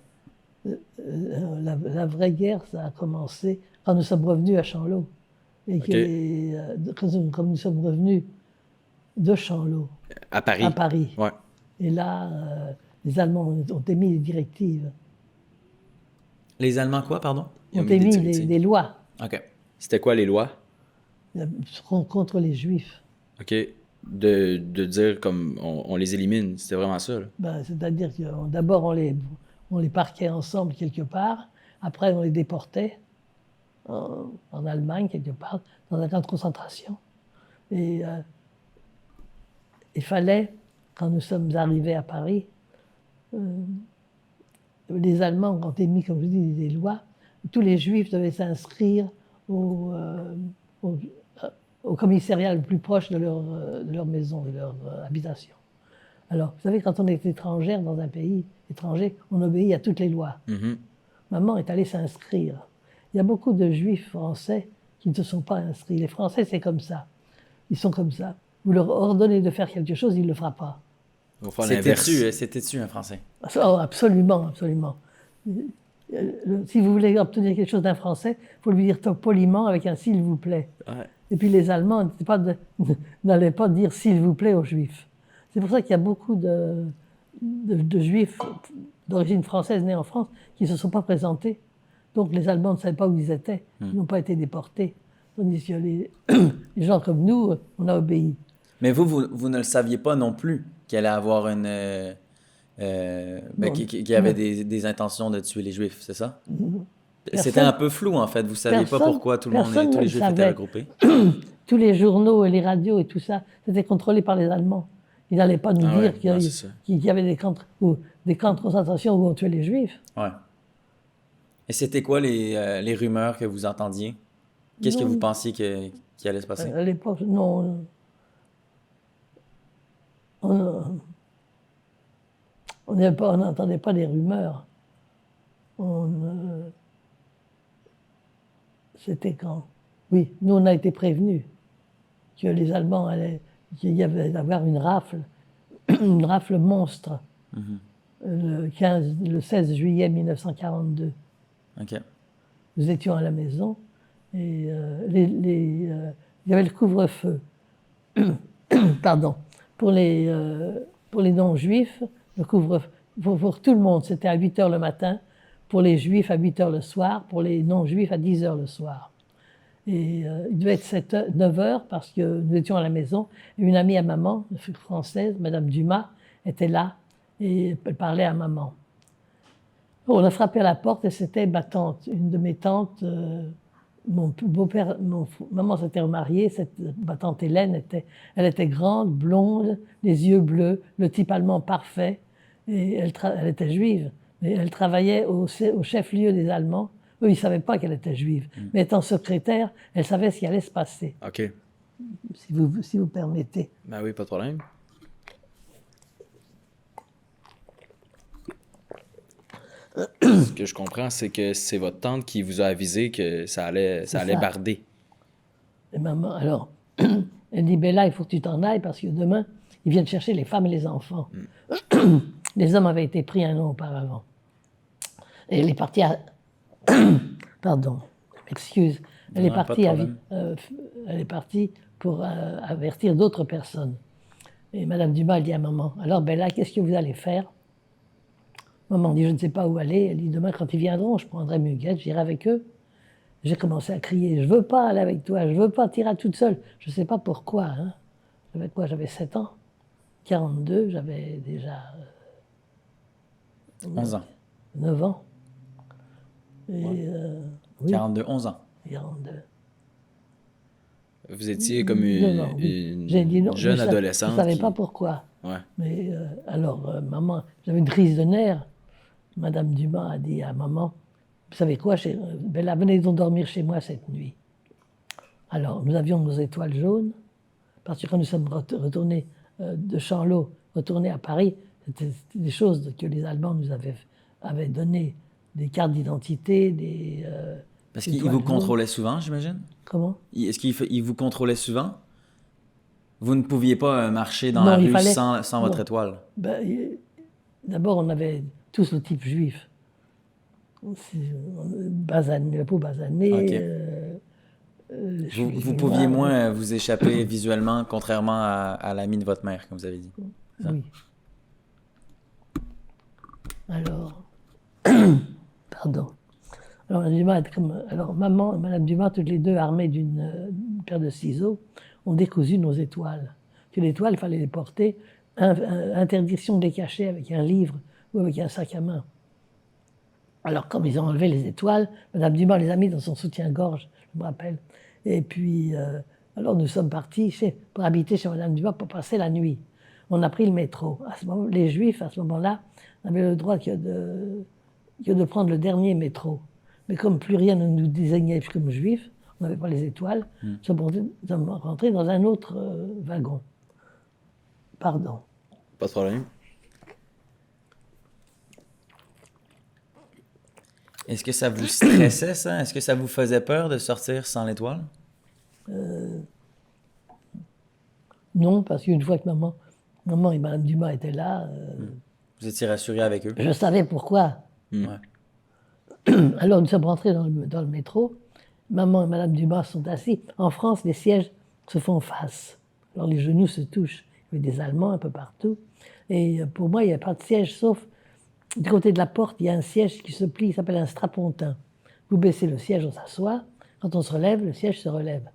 La vraie guerre, ça a commencé quand nous sommes revenus à Champleau. Et quand nous sommes revenus de Champleau À Paris. à Paris. Ouais. Et là, les Allemands ont émis les directives, Les Allemands quoi, pardon? Ils ont ont mis des émis directives. des lois OK. C'était quoi les lois? contre les Juifs. OK. De dire comme on les élimine. C'était vraiment ça, là. Ben, c'est-à-dire que d'abord, on les parquait ensemble quelque part, après on les déportait en Allemagne quelque part, dans un camp de concentration. Et il fallait, quand nous sommes arrivés à Paris, les Allemands ont émis, comme je dis, des lois. Tous les Juifs devaient s'inscrire au commissariat le plus proche de leur maison, de leur habitation. Alors, vous savez, quand on est étrangère dans un pays étranger, on obéit à toutes les lois. Mhm. Maman est allée s'inscrire. Il y a beaucoup de Juifs français qui ne se sont pas inscrits. Les Français, c'est comme ça. Ils sont comme ça. Vous leur ordonnez de faire quelque chose, ils ne le feront pas. On va faire l'inverse. C'était-tu un Français? Oh, absolument, absolument. Si vous voulez obtenir quelque chose d'un Français, il faut lui dire poliment avec un « s'il vous plaît ». Ouais. Et puis les Allemands n'allaient pas dire « s'il vous plaît » aux Juifs. C'est pour ça qu'il y a beaucoup de Juifs d'origine française nés en France qui ne se sont pas présentés. Donc les Allemands ne savaient pas où ils étaient. Ils n'ont pas été déportés. Tandis que les gens comme nous, on a obéi. Mais vous ne le saviez pas non plus qu'il allait avoir qu'il y avait des intentions de tuer les Juifs, c'est ça? C'était un peu flou, en fait. Vous ne saviez pas pourquoi tous les Juifs étaient regroupés. Tous les journaux et les radios et tout ça, c'était contrôlé par les Allemands. Ils n'allaient pas nous dire qu'il y avait des camps de concentration où on tuait les Juifs. Ouais. Et c'était quoi les rumeurs que vous entendiez? Qu'est-ce que vous pensiez qui allait se passer? À l'époque, non. On n'entendait pas des rumeurs. C'était quand? Oui, nous, on a été prévenus. que les Allemands allaient, qu'il y avait avoir une rafle, une rafle monstre, le 16 juillet 1942. OK. Nous étions à la maison et il y avait le couvre-feu. Pardon. Pour les non-juifs, le couvre-feu, pour tout le monde, c'était à 8 h le matin. Pour les juifs, à 8 h le soir. Pour les non-juifs, à 10 h le soir. Et il devait être 9 h parce que nous étions à la maison. Et une amie à maman, une française, Madame Dumas, était là et elle parlait à maman. On a frappé à la porte et c'était ma tante, une de mes tantes. Mon beau-père, maman s'était remariée, ma tante Hélène, elle était grande, blonde, les yeux bleus, le type allemand parfait, et elle était juive. Mais elle travaillait au chef-lieu des Allemands. Eux, ils ne savaient pas qu'elle était juive. Mais étant secrétaire, elle savait ce qui allait se passer. OK. Si vous permettez. Ben oui, pas de problème. Ce que je comprends, c'est que c'est votre tante qui vous a avisé que ça allait ça. barder. Et maman, alors, elle dit, Bella, il faut que tu t'en ailles parce que demain, ils viennent chercher les femmes et les enfants. Les hommes avaient été pris un an auparavant. Et elle est partie à... Pardon, je m'excuse. Elle est partie pour avertir d'autres personnes. Et Madame Dumas, elle dit à maman, alors Bella, qu'est-ce que vous allez faire? Maman dit, je ne sais pas où aller. Elle dit, demain, quand ils viendront, je prendrai Muguette, j'irai avec eux. J'ai commencé à crier, je veux pas aller avec toi, je veux pas, t'iras toute seule. Je ne sais pas pourquoi. Hein. J'avais 7 ans. 42, j'avais déjà... 11 ans. 9 ans. Et, Ouais. oui, 42, 11 ans. 42. Vous étiez comme J'ai dit non, une jeune je adolescente. Je ne savais pas pourquoi. Ouais. Mais maman, j'avais une crise de nerfs. Madame Dumas a dit à maman, vous savez quoi, Bella, venez donc dormir chez moi cette nuit. Alors, nous avions nos étoiles jaunes, parce que quand nous sommes retournés de Chanlot, retournés à Paris, c'était des choses que les Allemands nous avaient données, des cartes d'identité, Parce qu'ils vous contrôlaient souvent, j'imagine? Comment? Est-ce qu'ils vous contrôlaient souvent? Vous ne pouviez pas marcher dans la rue sans votre étoile? D'abord, on avait tous le type juif. Basané, la peau basanée. Okay. Vous pouviez moins vous échapper visuellement, contrairement à l'ami de votre mère, comme vous avez dit. Oui. Alors, pardon. Alors, maman et Madame Dumas, toutes les deux armées d'une paire de ciseaux, ont décousu nos étoiles. Que les étoiles, il fallait les porter. Interdiction de les cacher avec un livre ou avec un sac à main. Alors, comme ils ont enlevé les étoiles, Madame Dumas les a mis dans son soutien-gorge, je me rappelle. Et puis, alors nous sommes partis pour habiter chez Madame Dumas pour passer la nuit. On a pris le métro. À ce moment, les Juifs, à ce moment-là, n'avaient le droit que de prendre le dernier métro. Mais comme plus rien ne nous désignait comme Juifs, on n'avait pas les étoiles, nous sommes rentrés dans un autre wagon. Pardon. Pas de problème. Est-ce que ça vous stressait, ça? Est-ce que ça vous faisait peur de sortir sans l'étoile? Non, parce qu'une fois que maman et Madame Dumas étaient là... Vous étiez rassuré avec eux? Je savais pourquoi. Ouais. Alors nous sommes rentrés dans le métro. Maman et Madame Dumas sont assis. En France, les sièges se font face. Alors les genoux se touchent. Il y avait des Allemands un peu partout. Et pour moi, il n'y a pas de siège, sauf du côté de la porte, il y a un siège qui se plie, il s'appelle un strapontin. Vous baissez le siège, on s'assoit. Quand on se relève, le siège se relève.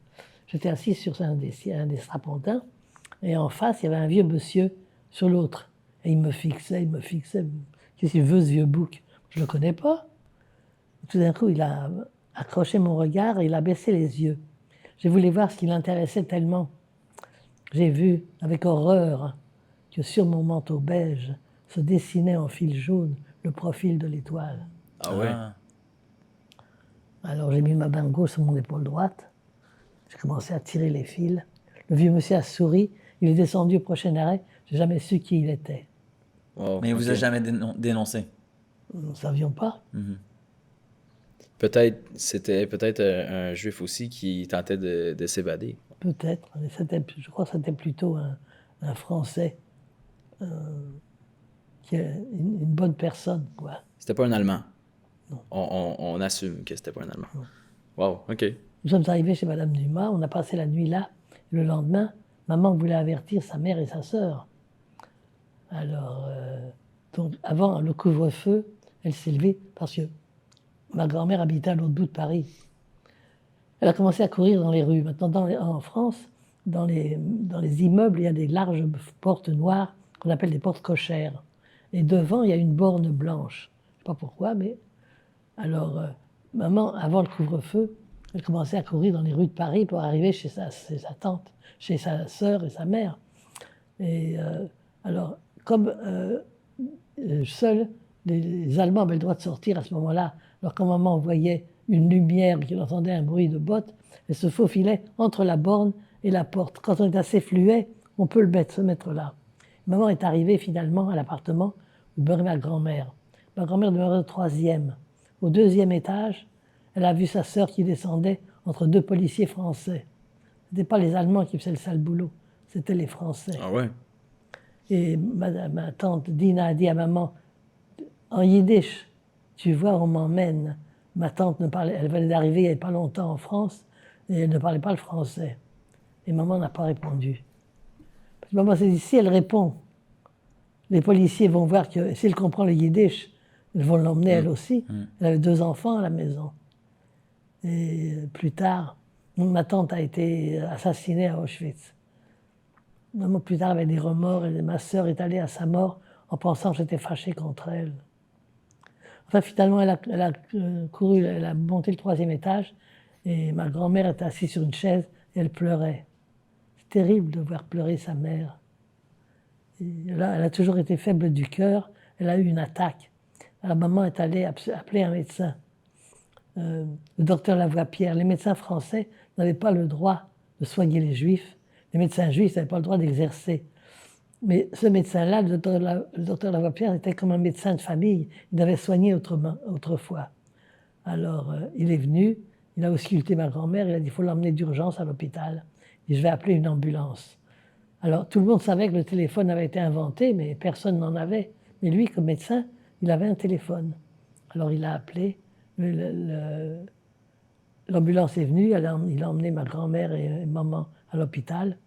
J'étais assis sur un des strapontins. Et en face, il y avait un vieux monsieur sur l'autre. Et il me fixait. Qu'est-ce qu'il veut, ce vieux bouc? Je ne le connais pas. Tout d'un coup, il a accroché mon regard et il a baissé les yeux. J'ai voulu voir ce qui l'intéressait tellement. J'ai vu avec horreur que sur mon manteau beige se dessinait en fil jaune le profil de l'étoile. Ah ouais? Alors j'ai mis ma main gauche sur mon épaule droite. J'ai commencé à tirer les fils. Le vieux monsieur a souri. Il est descendu au prochain arrêt. J'ai jamais su qui il était. Wow, mais il vous a jamais dénoncé? Nous ne savions pas. C'était peut-être un juif aussi qui tentait de s'évader. peut-être. Mais je crois que c'était plutôt un Français, qui est une bonne personne, quoi. C'était pas un Allemand. Non. On assume que c'était pas un Allemand. Non. Wow, OK. Nous sommes arrivés chez Madame Dumas, on a passé la nuit là. Le lendemain, maman voulait avertir sa mère et sa sœur. Alors, donc, avant le couvre-feu, elle s'est levée parce que ma grand-mère habitait à l'autre bout de Paris. Elle a commencé à courir dans les rues. Maintenant, en France, dans les immeubles, il y a des larges portes noires qu'on appelle des portes cochères. Et devant, il y a une borne blanche. Je ne sais pas pourquoi, mais... Alors, maman, avant le couvre-feu, elle commençait à courir dans les rues de Paris pour arriver chez sa tante, chez sa sœur et sa mère. Et alors, comme seuls les Allemands avaient le droit de sortir à ce moment-là, alors quand maman voyait une lumière, qu'elle entendait un bruit de bottes, elle se faufilait entre la borne et la porte. Quand on est assez fluet, on peut se mettre là. Maman est arrivée finalement à l'appartement où demeurait ma grand-mère. Ma grand-mère demeurait au 3e. Au 2e étage, elle a vu sa sœur qui descendait entre 2 policiers français. Ce n'étaient pas les Allemands qui faisaient le sale boulot, c'était les Français. Ah ouais? Et ma tante Dina a dit à maman, en yiddish, tu vois, on m'emmène. Ma tante elle venait d'arriver il n'y avait pas longtemps en France, et elle ne parlait pas le français. Et maman n'a pas répondu. Parce que maman s'est dit, si elle répond, les policiers vont voir que si elle comprend le yiddish, ils vont l'emmener elle aussi. Elle avait 2 enfants à la maison. Et plus tard, ma tante a été assassinée à Auschwitz. Maman, plus tard, avait des remords et ma sœur est allée à sa mort en pensant que j'étais fâché contre elle. Enfin, finalement, elle a couru, elle a monté le 3e étage et ma grand-mère était assise sur une chaise et elle pleurait. C'est terrible de voir pleurer sa mère. Et là, elle a toujours été faible du cœur, elle a eu une attaque. La maman est allée appeler un médecin, le docteur Lavoie-Pierre. Les médecins français n'avaient pas le droit de soigner les juifs. Les médecins juifs n'avaient pas le droit d'exercer. Mais ce médecin-là, le docteur Lavoie-Pierre, était comme un médecin de famille. Il avait soigné autrefois. Alors, il est venu, il a ausculté ma grand-mère, il a dit il faut l'emmener d'urgence à l'hôpital. Il dit je vais appeler une ambulance. Alors, tout le monde savait que le téléphone avait été inventé, mais personne n'en avait. Mais lui, comme médecin, il avait un téléphone. Alors, il a appelé, l'ambulance est venue, il a emmené ma grand-mère et maman à l'hôpital.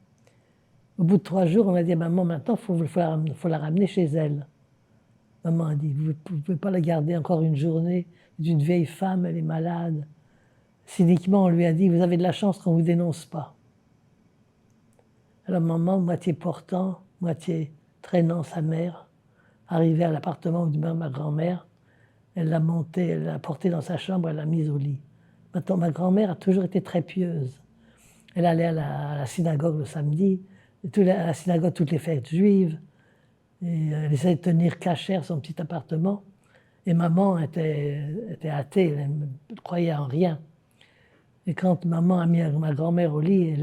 Au bout de 3 jours, on a dit à maman, maintenant, il faut la ramener chez elle. Maman a dit, vous ne pouvez pas la garder encore une journée. C'est une vieille femme, elle est malade. Cyniquement, on lui a dit, vous avez de la chance qu'on ne vous dénonce pas. Alors maman, moitié portant, moitié traînant sa mère, arrivée à l'appartement où demeure ma grand-mère, elle l'a montée, elle l'a portée dans sa chambre, elle l'a mise au lit. Maintenant, ma grand-mère a toujours été très pieuse. Elle allait à la synagogue le samedi, à la synagogue toutes les fêtes juives. Et elle essayait de tenir cachère son petit appartement. Et maman était athée, elle ne croyait en rien. Et quand maman a mis ma grand-mère au lit,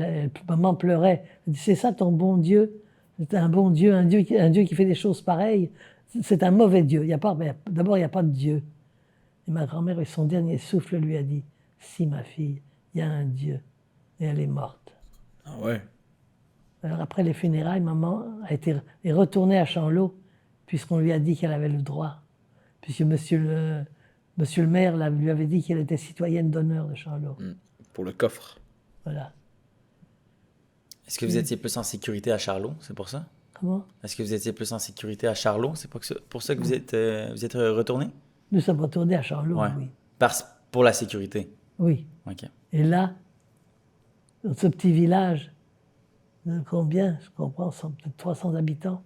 maman pleurait. Elle dit, c'est ça ton bon Dieu? C'est un bon Dieu, un Dieu qui fait des choses pareilles. C'est un mauvais Dieu. D'abord, il n'y a pas de Dieu. Et ma grand-mère, avec son dernier souffle, lui a dit, si ma fille, il y a un Dieu. Et elle est morte. Ah ouais? Alors après les funérailles, maman est retournée à Chanlot, puisqu'on lui a dit qu'elle avait le droit. Puisque monsieur le maire lui avait dit qu'elle était citoyenne d'honneur de Chanlot. Pour le coffre. Voilà. Est-ce que vous étiez plus en sécurité à Charlot, c'est pour ça? Comment? Est-ce que vous étiez plus en sécurité à Charlot? C'est pour ça que vous êtes retourné? Nous sommes retournés à Chanlot, Ouais. oui. Pour la sécurité? Oui. OK. Et là, dans ce petit village, de combien? Je comprends, peut-être 300 habitants.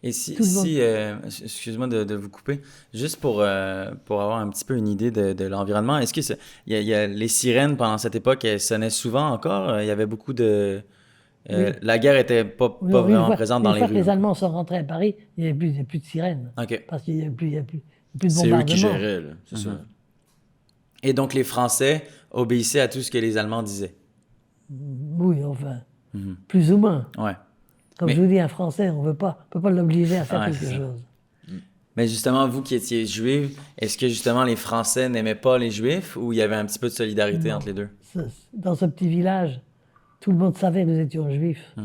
Et excuse-moi de vous couper, juste pour avoir un petit peu une idée de l'environnement, est-ce que il y a les sirènes pendant cette époque, elles sonnaient souvent encore? Il y avait beaucoup de... Oui. La guerre était pas vraiment présente dans les rues. Une fois que les Allemands sont rentrés à Paris, il n'y avait plus de sirènes. OK. Parce qu'il n'y a plus de C'est bombardement. eux qui géraient, là. C'est ça. Et donc, les Français obéissaient à tout ce que les Allemands disaient? Oui, enfin, plus ou moins. Ouais. Comme je vous dis, un Français, on ne peut pas l'obliger à faire quelque chose. Mais justement, vous qui étiez juif, est-ce que justement les Français n'aimaient pas les Juifs ou il y avait un petit peu de solidarité entre les deux? Dans ce petit village, Tout le monde savait que nous étions juifs,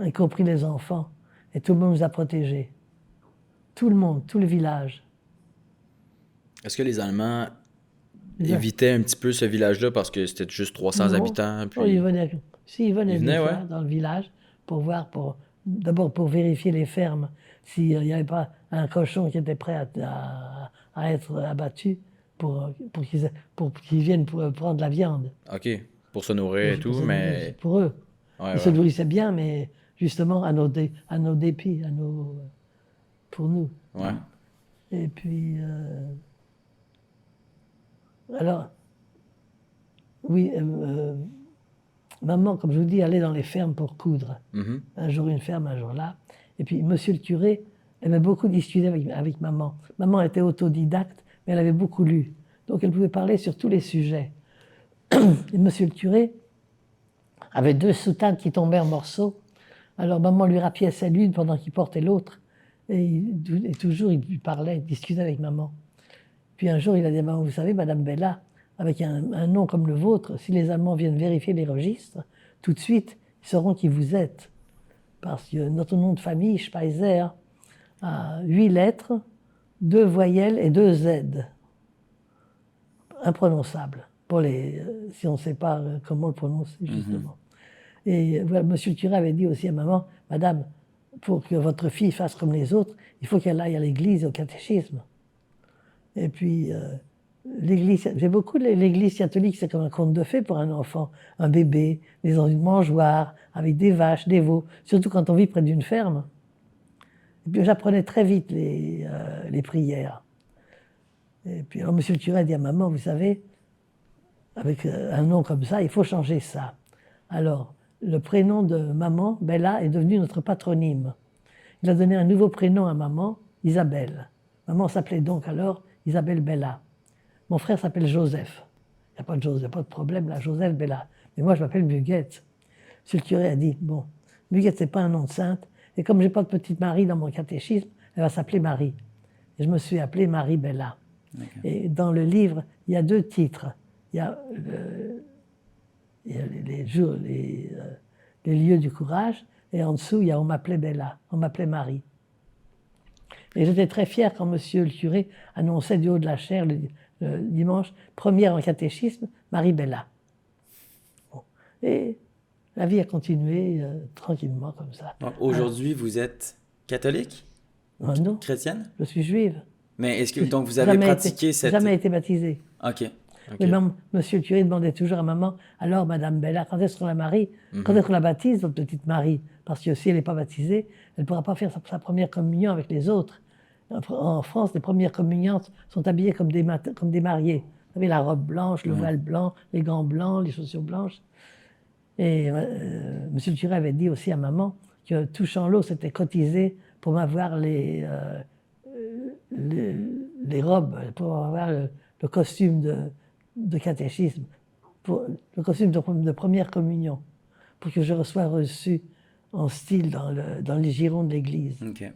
y compris les enfants. Et tout le monde nous a protégés. Tout le monde, tout le village. Est-ce que les Allemands évitaient un petit peu ce village-là parce que c'était juste 300 Non. habitants? Puis... Non, ils venaient Ils venaient, des fois ouais. dans le village pour voir, d'abord pour vérifier les fermes, s'il n'y avait pas un cochon qui était prêt à être abattu pour qu'ils viennent pour prendre la viande. OK, pour se nourrir et tout, mais... Pour eux. Ouais, Ils se nourrissaient bien, mais justement à nos dépits, pour nous. Ouais. Et puis, alors, oui, maman, comme je vous dis, allait dans les fermes pour coudre. Mhm. Un jour une ferme, un jour là. Et puis, monsieur le curé aimait beaucoup discuter avec maman. Maman était autodidacte, mais elle avait beaucoup lu. Donc, elle pouvait parler sur tous les sujets. Et monsieur le curé avait 2 soutanes qui tombaient en morceaux. Alors, maman lui rapiéçait l'une pendant qu'il portait l'autre. Et toujours, il parlait, il discutait avec maman. Puis un jour, il a dit à maman, vous savez, Madame Bella, avec un nom comme le vôtre, si les Allemands viennent vérifier les registres, tout de suite, ils sauront qui vous êtes. Parce que notre nom de famille, Speiser, a 8 lettres, 2 voyelles et 2 Z. Imprononçables. Si on ne sait pas comment le prononcer, justement. Et voilà, monsieur le curé avait dit aussi à maman, Madame, pour que votre fille fasse comme les autres, il faut qu'elle aille à l'église, au catéchisme. Et puis, l'église, j'ai beaucoup l'église catholique, c'est comme un conte de fées pour un enfant, un bébé, dans une mangeoire, avec des vaches, des veaux, surtout quand on vit près d'une ferme. Et puis j'apprenais très vite les prières. Et puis alors, monsieur le curé a dit à maman, vous savez, avec un nom comme ça, il faut changer ça. Alors, le prénom de maman, Bella, est devenu notre patronyme. Il a donné un nouveau prénom à maman, Isabelle. Maman s'appelait donc alors Isabelle Bella. Mon frère s'appelle Joseph. Il n'y a pas de problème là, Joseph Bella. Mais moi, je m'appelle Muguette. Monsieur le curé a dit, bon, Muguette, c'est pas un nom de sainte. Et comme j'ai pas de petite Marie dans mon catéchisme, elle va s'appeler Marie. Et je me suis appelée Marie Bella. Okay. Et dans le livre, il y a 2 titres. Il y a les lieux du courage, et en dessous, il y a on m'appelait Bella, on m'appelait Marie. Et j'étais très fière quand monsieur le curé annonçait du haut de la chaire le dimanche, première en catéchisme, Marie Bella. Bon. Et la vie a continué tranquillement comme ça. Aujourd'hui, vous êtes catholique? Non. Chrétienne? Je suis juive. Mais est-ce que donc vous avez pratiqué cette... Jamais été baptisée. OK. Mais même, monsieur le curé demandait toujours à maman, alors Madame Bella, quand est-ce qu'on la marie? Quand est-ce qu'on la baptise, votre petite Marie? Parce que si elle n'est pas baptisée, elle ne pourra pas faire sa première communion avec les autres. En France, les premières communions sont habillées comme des mariés. Vous savez, la robe blanche, le voile blanc, les gants blancs, les chaussures blanches. Et monsieur le curé avait dit aussi à maman que tout Chanlot s'était cotisé pour m'avoir les robes, pour avoir le costume de catéchisme, le costume de première communion, pour que je sois reçu en style dans les girons de l'église. Okay.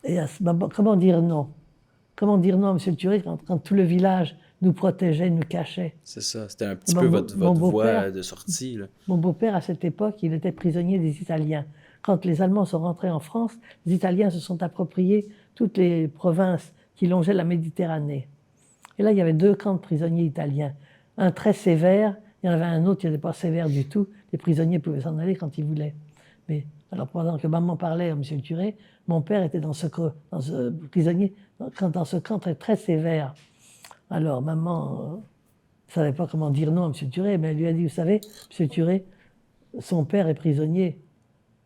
Et comment dire non? Comment dire non, monsieur le curé, quand tout le village nous protégeait, nous cachait? C'est ça, c'était un petit peu votre voie de sortie. Là. Mon beau-père, à cette époque, il était prisonnier des Italiens. Quand les Allemands sont rentrés en France, les Italiens se sont appropriés toutes les provinces qui longeaient la Méditerranée. Et là, il y avait 2 camps de prisonniers italiens. Un très sévère, il y en avait un autre qui n'était pas sévère du tout. Les prisonniers pouvaient s'en aller quand ils voulaient. Mais alors, pendant que maman parlait à monsieur le curé, mon père était dans ce prisonnier, dans ce camp très, très sévère. Alors, maman ne savait pas comment dire non à monsieur le curé, mais elle lui a dit, vous savez, monsieur le curé, son père est prisonnier.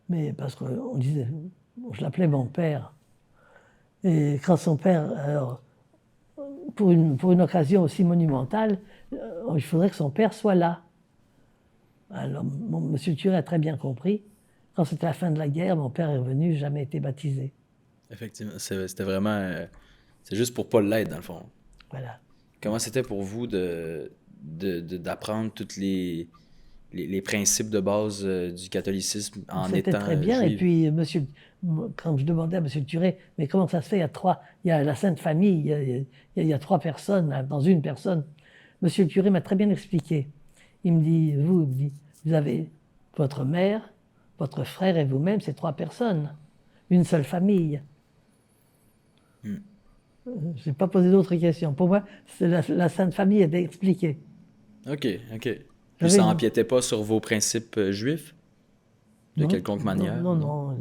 Mais parce qu'on disait, je l'appelais mon père. Et quand son père, alors, pour une occasion aussi monumentale, il faudrait que son père soit là. Alors, monsieur le curé a très bien compris. Quand c'était la fin de la guerre, mon père est revenu, jamais été baptisé. Effectivement, c'était vraiment... c'est juste pour pas l'être, dans le fond. Voilà. Comment c'était pour vous d'apprendre tous les principes de base du catholicisme en étant C'était très bien. juive? Et puis, quand je demandais à monsieur le curé, mais comment ça se fait, il y a la Sainte Famille, il y a 3 personnes dans une personne. Monsieur le curé m'a très bien expliqué. Il me dit, Vous avez votre mère, votre frère et vous-même, c'est 3 personnes. Une seule famille. Je n'ai pas posé d'autres questions. Pour moi, la Sainte Famille était expliquée. OK. Puis J'avais ça une- empiétait pas sur vos principes juifs? De Non, quelconque manière? Non.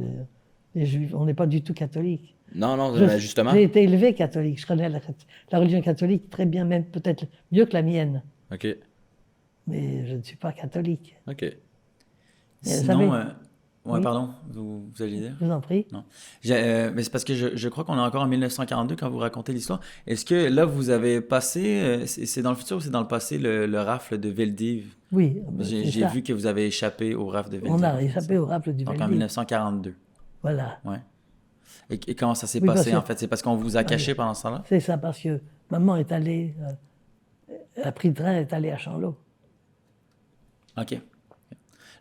Les Juifs, on n'est pas du tout catholiques. Non, Je- mais justement. J'ai été élevé catholique. Je connais la religion catholique très bien, même peut-être mieux que la mienne. OK. Mais je ne suis pas catholique. OK. Sinon, savez- ouais, Oui. pardon, vous alliez dire? Je vous en prie. Non. Mais c'est parce que je crois qu'on est encore en 1942 quand vous racontez l'histoire. Est-ce que là, vous avez passé, c'est dans le futur ou c'est dans le passé, le rafle de Veldiv? Oui, J'ai c'est j'ai ça. vu que vous avez échappé au rafle de Veldiv. On a échappé au rafle du Donc en Veldiv. 1942. Voilà. Ouais. Et comment ça s'est Oui, passé parce en fait? C'est parce qu'on vous a caché pendant ce temps-là? C'est ça, parce que maman est allée, elle a pris le train, elle est allée à Chanlot. OK.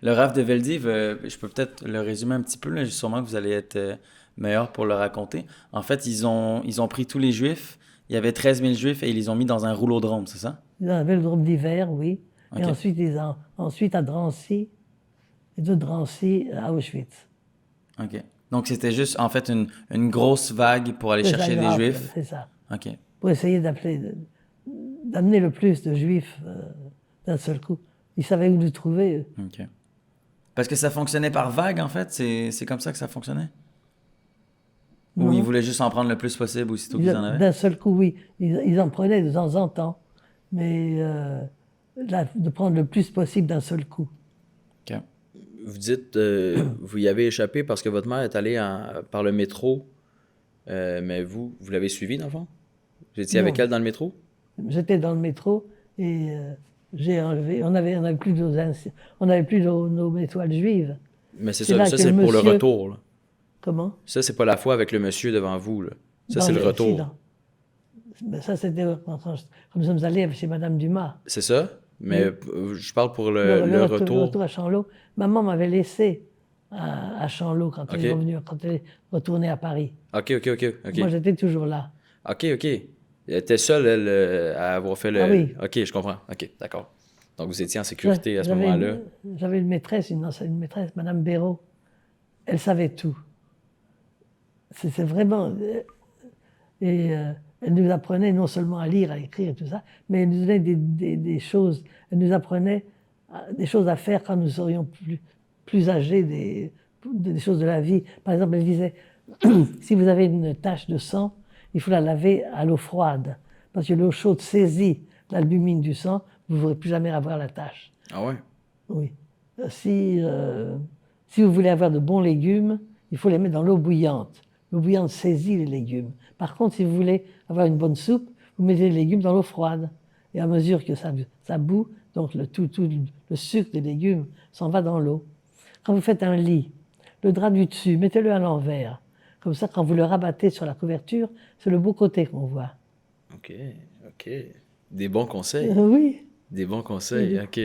Le rafle de Veldiv, je peux peut-être le résumer un petit peu, là, sûrement que vous allez être meilleur pour le raconter. En fait, ils ont pris tous les Juifs, il y avait 13 000 Juifs et ils les ont mis dans un rouleau de Rome, c'est ça? Ils avaient le drôme d'hiver, oui. Ok. Et ensuite à Drancy, et de Drancy à Auschwitz. OK. Donc c'était juste en fait une grosse vague pour aller C'est chercher ça, des grave, Juifs. C'est ça. OK. Pour essayer d'amener le plus de Juifs d'un seul coup. Ils savaient où nous trouver, eux. OK. Parce que ça fonctionnait par vague, en fait? C'est comme ça que ça fonctionnait? Ou Non. ils voulaient juste en prendre le plus possible aussitôt qu'ils en avaient? D'un seul coup, oui. Ils en prenaient de temps en temps. Mais de prendre le plus possible d'un seul coup. OK. Vous dites, vous y avez échappé parce que votre mère est allée par le métro, mais vous l'avez suivie, dans le fond? Vous étiez avec Non. elle dans le métro? J'étais dans le métro et j'ai enlevé. On n'avait plus nos étoiles juives. Mais c'est C'est ça, là ça que c'est le pour le monsieur- retour, là. Comment? Ça, c'est pas la fois avec le monsieur devant vous, là. Ça, c'est le Dans retour. accident. Mais ça, c'était quand nous sommes allés chez Madame Dumas. C'est ça? Mais je parle pour Le le retour retour. à Chanlot. Maman m'avait laissé à Chanlot quand elle est Ok. revenue, quand elle est retournée à Paris. OK. Moi, j'étais toujours là. OK. Elle était seule, elle, à avoir fait le... Ah oui. OK, je comprends. OK, d'accord. Donc, vous étiez en sécurité à ce J'avais moment-là. J'avais une maîtresse, une maîtresse, Madame Béraud. Elle savait tout. C'est vraiment... elle nous apprenait non seulement à lire, à écrire et tout ça, mais elle nous donnait des choses. Elle nous apprenait des choses à faire quand nous serions plus âgés, des choses de la vie. Par exemple, elle disait, si vous avez une tache de sang, il faut la laver à l'eau froide. Parce que l'eau chaude saisit l'albumine du sang, vous ne pourrez plus jamais avoir la tache. Ah ouais? Oui. Si vous voulez avoir de bons légumes, il faut les mettre dans l'eau bouillante. L'eau bouillante saisit les légumes. Par contre, si vous voulez avoir une bonne soupe, vous mettez les légumes dans l'eau froide. Et à mesure que ça bout, donc tout le sucre des légumes s'en va dans l'eau. Quand vous faites un lit, le drap du dessus, mettez-le à l'envers. Comme ça, quand vous le rabattez sur la couverture, c'est le beau côté qu'on voit. OK. Des bons conseils. Oui. Des bons conseils, OK.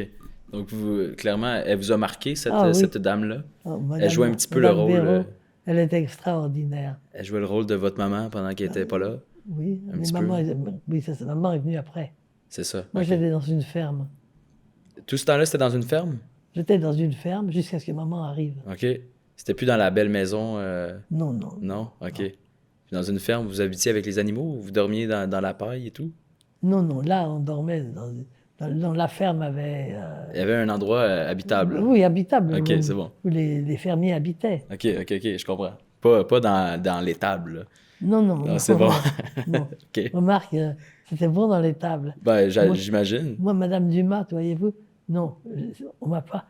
Donc, clairement, elle vous a marqué, cette, Ah oui. cette dame-là? Oh, Elle jouait un petit peu le Madame rôle... Béraud, elle était extraordinaire. Elle jouait le rôle de votre maman pendant qu'elle n'était pas là? Oui, Un mais petit maman, peu. oui, maman est venue après. C'est ça. Moi, OK. j'étais dans une ferme. Tout ce temps-là, c'était dans une ferme? J'étais dans une ferme jusqu'à ce que maman arrive. OK. C'était plus dans la belle maison? Non, non. Non? OK. Puis dans une ferme, vous habitiez avec les animaux? Vous dormiez dans la paille et tout? Non, non. Là, on dormait dans la ferme avait... Il y avait un endroit habitable? Oui, habitable. OK, où, c'est bon. Où les fermiers habitaient. OK, je comprends. Pas dans l'étable, là. Non, non. Non, c'est bon. Non. OK. Remarque, c'était bon dans l'étable. Ben, Moi- j'imagine. Moi, Madame Dumas, voyez-vous, non, on m'a pas...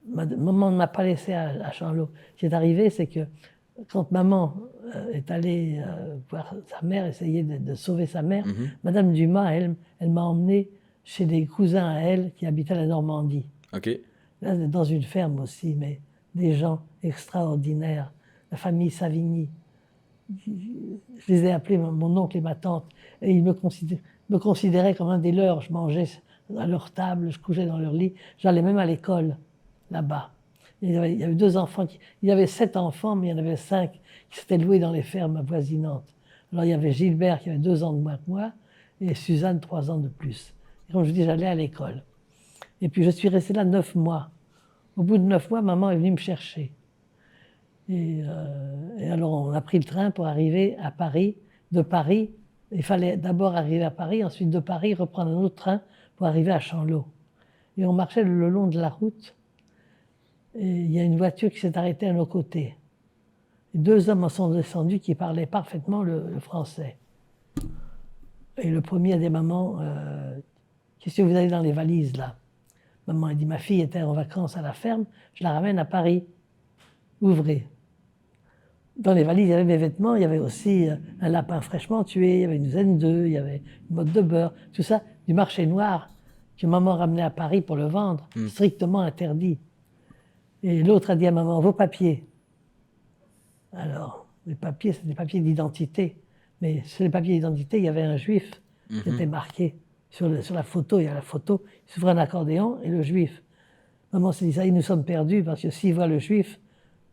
Maman ne m'a pas laissé à Chanlot. Ce qui est arrivé, c'est que quand maman est allée voir sa mère, essayer de sauver sa mère, Mhm. Madame Dumas, elle m'a emmené chez des cousins à elle qui habitaient la Normandie. OK. Là, dans une ferme aussi, mais des gens extraordinaires. La famille Savigny. Je les ai appelés mon oncle et ma tante. Et ils me considéraient comme un des leurs. Je mangeais à leur table, je couchais dans leur lit. J'allais même à l'école, là-bas. Il y avait 2 enfants. Il y avait 7 enfants, mais il y en avait 5 qui s'étaient loués dans les fermes avoisinantes. Alors il y avait Gilbert qui avait 2 ans de moins que moi, et Suzanne 3 ans de plus. Et comme je dis, j'allais à l'école. Et puis je suis resté là 9 mois. Au bout de 9 mois, maman est venue me chercher. Et alors, on a pris le train pour arriver à Paris. De Paris, il fallait d'abord arriver à Paris, ensuite de Paris, reprendre un autre train pour arriver à Chanlot. Et on marchait le long de la route. Et il y a une voiture qui s'est arrêtée à nos côtés. Et 2 hommes en sont descendus qui parlaient parfaitement le français. Et le premier a dit, maman, qu'est-ce que vous avez dans les valises là? Maman a dit, ma fille était en vacances à la ferme, je la ramène à Paris. Ouvrez. Dans les valises, il y avait mes vêtements, il y avait aussi un lapin fraîchement tué, il y avait une zen d'œufs, il y avait une botte de beurre, tout ça, du marché noir que maman ramenait à Paris pour le vendre, strictement interdit. Et l'autre a dit à maman, vos papiers. Alors, les papiers, c'est des papiers d'identité. Mais sur les papiers d'identité, il y avait un juif qui était marqué. Sur la photo, il y a la photo, il s'ouvre un accordéon et le juif. Maman s'est dit, ça y est, nous sommes perdus, parce que s'il voit le juif,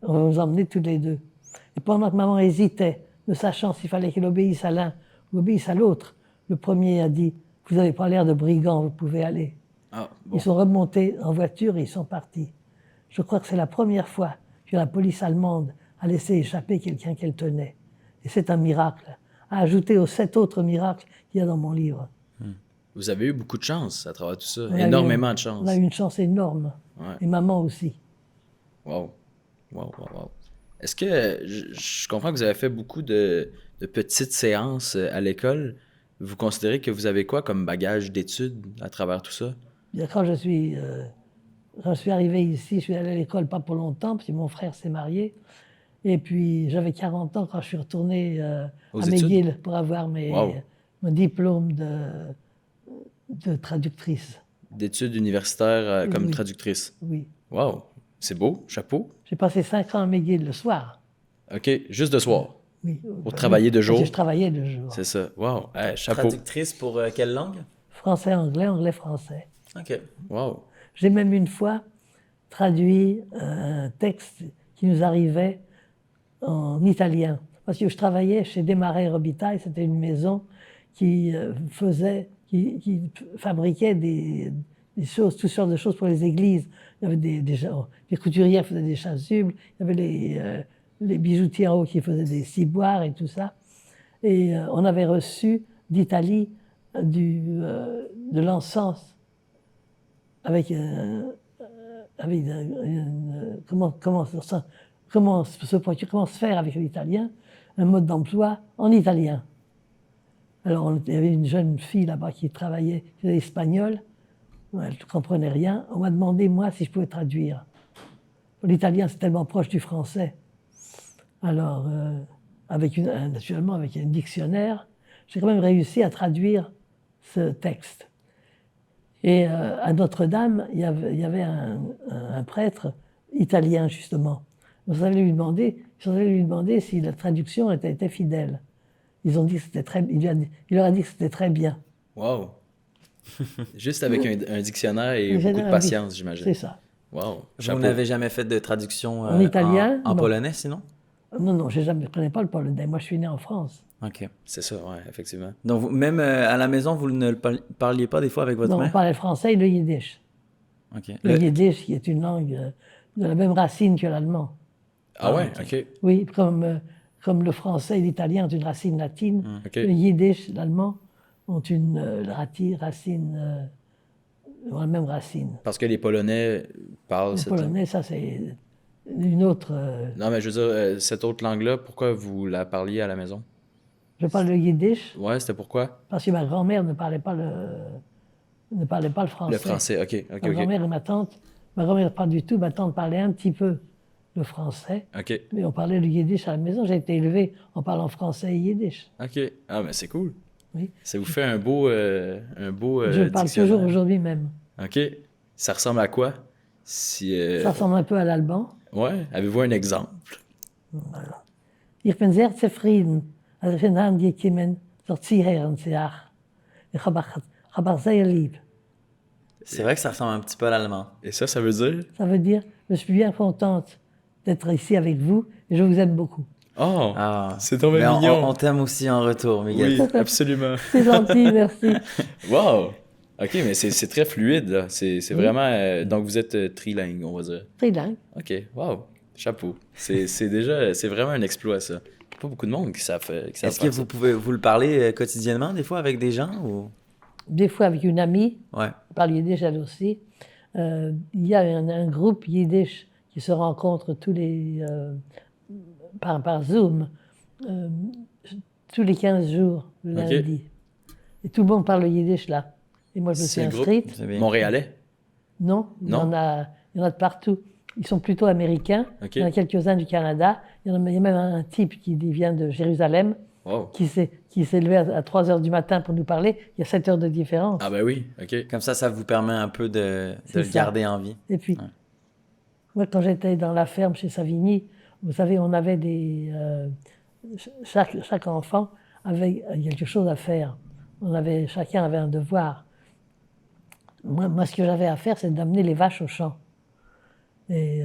on va nous emmener tous les deux. Et pendant que maman hésitait, ne sachant s'il fallait qu'elle obéisse à l'un ou obéisse à l'autre, le premier a dit, vous n'avez pas l'air de brigand, vous pouvez aller. Ah, bon. Ils sont remontés en voiture et ils sont partis. Je crois que c'est la première fois que la police allemande a laissé échapper quelqu'un qu'elle tenait. Et c'est un miracle, à ajouter aux 7 autres miracles qu'il y a dans mon livre. Vous avez eu beaucoup de chance à travers tout ça. On a eu- Énormément de chance. On a eu une chance énorme. Ouais. Et maman aussi. Wow. Est-ce que je comprends que vous avez fait beaucoup de petites séances à l'école. Vous considérez que vous avez quoi comme bagage d'études à travers tout ça? Bien, quand je suis arrivé ici, je suis allé à l'école pas pour longtemps, parce que mon frère s'est marié. Et puis, j'avais 40 ans quand je suis retourné Aux à études? McGill pour avoir Wow. mon diplôme de traductrice. D'études universitaires comme Oui. traductrice. Oui. Wow. C'est beau. Chapeau. J'ai passé 5 ans à McGill le soir. OK. Juste de soir. Oui. Pour travailler de Parce que jour. je travaillais de jour. C'est ça. Wow. Hey, chapeau. Traductrice pour quelle langue? Français, anglais, anglais, français. OK. Wow. J'ai même une fois traduit un texte qui nous arrivait en italien. Parce que je travaillais chez Desmarais Robitaille, c'était une maison qui qui fabriquait des choses, toutes sortes de choses pour les églises. Il y avait des couturières qui faisaient des chasubles, il y avait les bijoutiers en haut qui faisaient des ciboires et tout ça. Et on avait reçu d'Italie de l'encens avec comment se faire avec l'italien, un mode d'emploi en italien. Alors, il y avait une jeune fille là-bas qui travaillait, qui était espagnole, elle ne comprenait rien. On m'a demandé, moi, si je pouvais traduire. L'italien, c'est tellement proche du français. Alors, naturellement, avec un dictionnaire, j'ai quand même réussi à traduire ce texte. Et à Notre-Dame, il y avait un prêtre italien, justement. Ils allaient lui demander si la traduction était fidèle. Ils ont dit que c'était il leur a dit que c'était très bien. Wow. Juste avec un dictionnaire et Ils beaucoup avaient de un patience, j'imagine. C'est ça. Wow. Vous Chapeau. n'avez jamais fait de traduction En italien, en non. polonais, sinon? Non, je ne connais pas le polonais. Moi, je suis né en France. OK. C'est ça, ouais, effectivement. Donc, même à la maison, vous ne parliez pas des fois avec votre Non, on mère? parlait le français et le yiddish. OK. Le yiddish, qui est une langue de la même racine que l'allemand. Ah ouais, OK. Oui, comme le français et l'italien ont une racine latine, OK. le yiddish, l'allemand, ont une racine, ont la même racine. Parce que les Polonais parlent Le cette langue. polonais, ça, c'est une autre... Non, mais je veux dire, cette autre langue-là, pourquoi vous la parliez à la maison? je parle le yiddish Ouais, c'était pourquoi? parce que ma grand-mère ne parlait pas le français. Le français, OK, OK, Ma OK. grand-mère et ma grand-mère pas du tout, ma tante parlait un petit peu le français, OK, mais on parlait le yiddish à la maison. J'ai été élevé en parlant français et yiddish. OK. Ah, mais c'est cool. Oui. Ça vous fait un beau Je parle dictionnaire. toujours aujourd'hui même. OK. Ça ressemble à quoi? Si, Ça ressemble un peu à l'alban. Ouais, avez-vous un exemple? Ich bin sehr zufrieden, als ich in Hand gekommen zur Ziehherrensiach. Ich habe sehr lieb. C'est vrai que ça ressemble un petit peu à l'allemand. Et ça veut dire? Ça veut dire, je suis bien contente d'être ici avec vous et je vous aime beaucoup. Oh! Ah, C'est tombé mais mignon. on t'aime aussi en retour, Miguel. Oui, absolument. C'est gentil, merci. Wow! OK, mais c'est très fluide, là. C'est Oui. vraiment... donc, vous êtes trilingue, on va dire. Trilingue. OK, wow, chapeau. C'est déjà... C'est vraiment un exploit, ça. Pas beaucoup de monde qui savent Est-ce que faire ça. vous le parlez quotidiennement, des fois, avec des gens ou... Des fois avec une amie, Ouais. on parle yiddish elle aussi. Il y a un groupe yiddish qui se rencontre par Zoom, euh, tous les 15 jours, le OK. lundi. Et tout le monde parle le yiddish là. Et moi, je me suis C'est le groupe inscrite. C'est bien. Montréalais? Non, il y en a de partout. Ils sont plutôt américains. OK. Il y en a quelques-uns du Canada. Il y a même un type qui vient de Jérusalem, Wow. qui s'est levé à 3 heures du matin pour nous parler. Il y a 7 heures de différence. Ah ben oui, OK. Comme ça vous permet un peu de C'est le ça. garder en vie. Et puis, Ouais. moi, quand j'étais dans la ferme chez Savigny, vous savez, on avait chaque enfant avait quelque chose à faire. Chacun avait un devoir. Moi, ce que j'avais à faire, c'est d'amener les vaches au champ. Et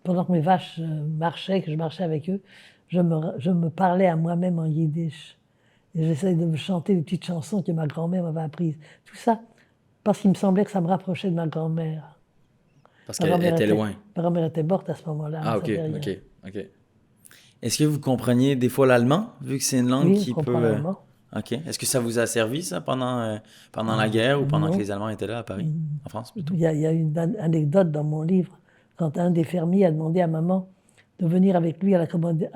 pendant que mes vaches marchaient, que je marchais avec eux, je me parlais à moi-même en yiddish. Et j'essayais de me chanter des petites chansons que ma grand-mère m'avait apprises. Tout ça parce qu'il me semblait que ça me rapprochait de ma grand-mère. Parce Ma qu'elle grand-mère était loin. Ma grand-mère était morte à ce moment-là. Ah, elle OK, savait rien. OK. Est-ce que vous compreniez des fois l'allemand, vu que c'est une langue Oui, qui je comprends peut... l'allemand. OK. Est-ce que ça vous a servi, ça, pendant la guerre ou pendant non. que les Allemands étaient là à Paris, en France plutôt? Il y a une anecdote dans mon livre, quand un des fermiers a demandé à maman de venir avec lui à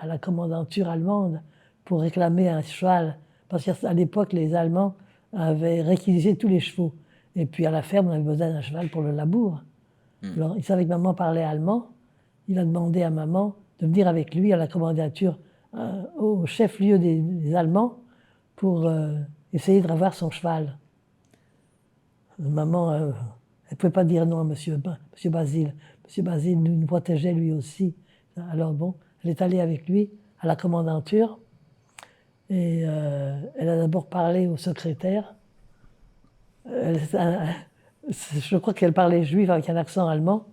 la commandanture allemande pour réclamer un cheval. Parce qu'à l'époque, les Allemands avaient réquisité tous les chevaux. Et puis à la ferme, on avait besoin d'un cheval pour le labour. Alors, il savait que maman parlait allemand. Il a demandé à maman de venir avec lui à la commandature au chef-lieu des Allemands pour essayer de revoir son cheval. Maman, elle ne pouvait pas dire non à monsieur Basile. Monsieur Basile nous protégeait lui aussi. Alors bon, elle est allée avec lui à la commandanture et elle a d'abord parlé au secrétaire. Je crois qu'elle parlait juif avec un accent allemand.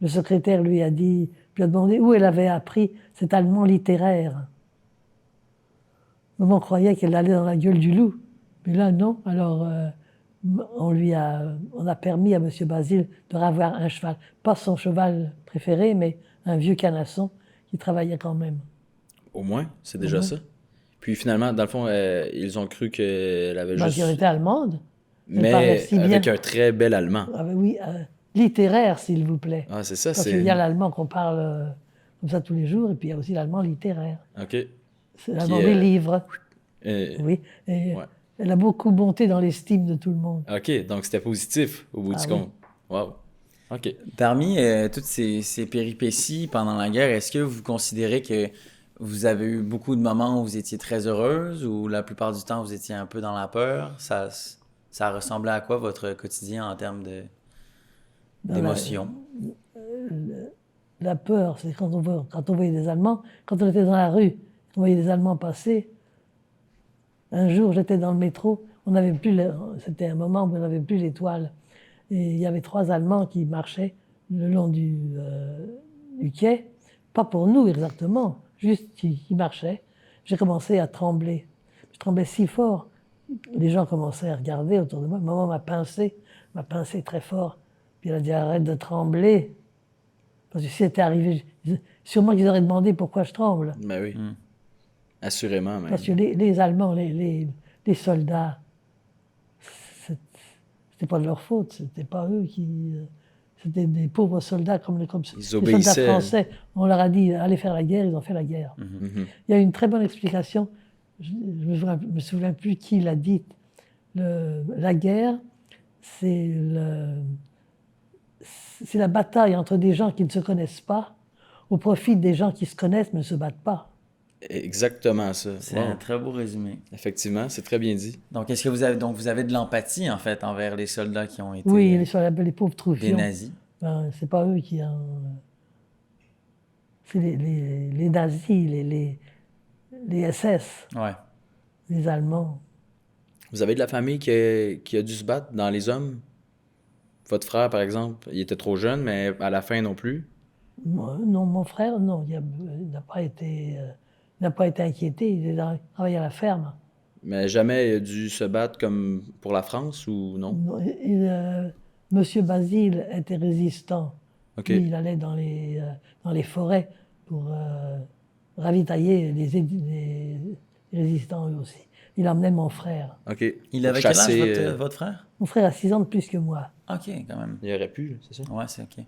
Le secrétaire lui a demandé où elle avait appris cet allemand littéraire. Maman croyait qu'elle allait dans la gueule du loup, mais là non. Alors on a permis à monsieur Basile de revoir un cheval, pas son cheval préféré, mais un vieux canasson qui travaillait quand même. Au moins, c'est déjà moins. ça. Puis finalement, dans le fond, ils ont cru qu'elle avait Parce juste... qu'elle était allemande. Elle parlait Mais si avec bien. un très bel allemand. Ah ben oui, littéraire, s'il vous plaît. Ah, c'est ça, Parce qu'il y a l'allemand qu'on parle comme ça tous les jours, et puis il y a aussi l'allemand littéraire. OK. C'est l'allemand des livres. Euh, Oui. Et ouais. elle a beaucoup monté dans l'estime de tout le monde. OK, donc c'était positif au bout Ah du oui. compte. Wow. OK. Parmi toutes ces péripéties pendant la guerre, est-ce que vous considérez que vous avez eu beaucoup de moments où vous étiez très heureuse ou la plupart du temps vous étiez un peu dans la peur? Ça ressemblait à quoi votre quotidien en termes d'émotions? La peur, c'est quand on voyait des Allemands, quand on était dans la rue, on voyait des Allemands passer. Un jour, j'étais dans le métro, c'était un moment où on n'avait plus l'étoile. Et il y avait 3 Allemands qui marchaient le long du quai, pas pour nous exactement, juste qui marchaient. J'ai commencé à trembler. Je tremblais si fort. Les gens commençaient à regarder autour de moi. Maman m'a pincé très fort. Puis elle a dit arrête de trembler. Parce que si c'était arrivé, sûrement qu'ils auraient demandé pourquoi je tremble. Ben oui. Assurément, même. Parce que les Allemands, les soldats, c'était pas de leur faute, c'était pas eux qui. C'était des pauvres soldats comme les soldats obéissaient. français. On leur a dit allez faire la guerre, ils ont fait la guerre. Mhm. Il y a une très bonne explication, je ne me souviens plus qui l'a dit. La guerre, c'est la bataille entre des gens qui ne se connaissent pas au profit des gens qui se connaissent mais ne se battent pas. Exactement ça. C'est Wow. un très beau résumé. Effectivement, c'est très bien dit. Donc, est-ce que vous avez de l'empathie, en fait, envers les soldats qui ont été Oui, les pauvres des troufions. nazis? Ben, c'est pas eux qui ont. C'est les nazis, les SS, Ouais. les Allemands. Vous avez de la famille qui a dû se battre dans les hommes? Votre frère, par exemple, il était trop jeune, mais à la fin non plus. Non, mon frère, non, il n'a pas été inquiété. Il travaillait à la ferme. Mais jamais il a dû se battre comme pour la France ou non? Non, Monsieur Basile était résistant. OK. Lui, il allait dans les forêts pour ravitailler les résistants eux aussi. Il emmenait mon frère. OK. Il Pour avait quel âge, chasser, votre frère? Mon frère a 6 ans de plus que moi. OK, quand même. il aurait pu, c'est ça? Ouais, c'est OK.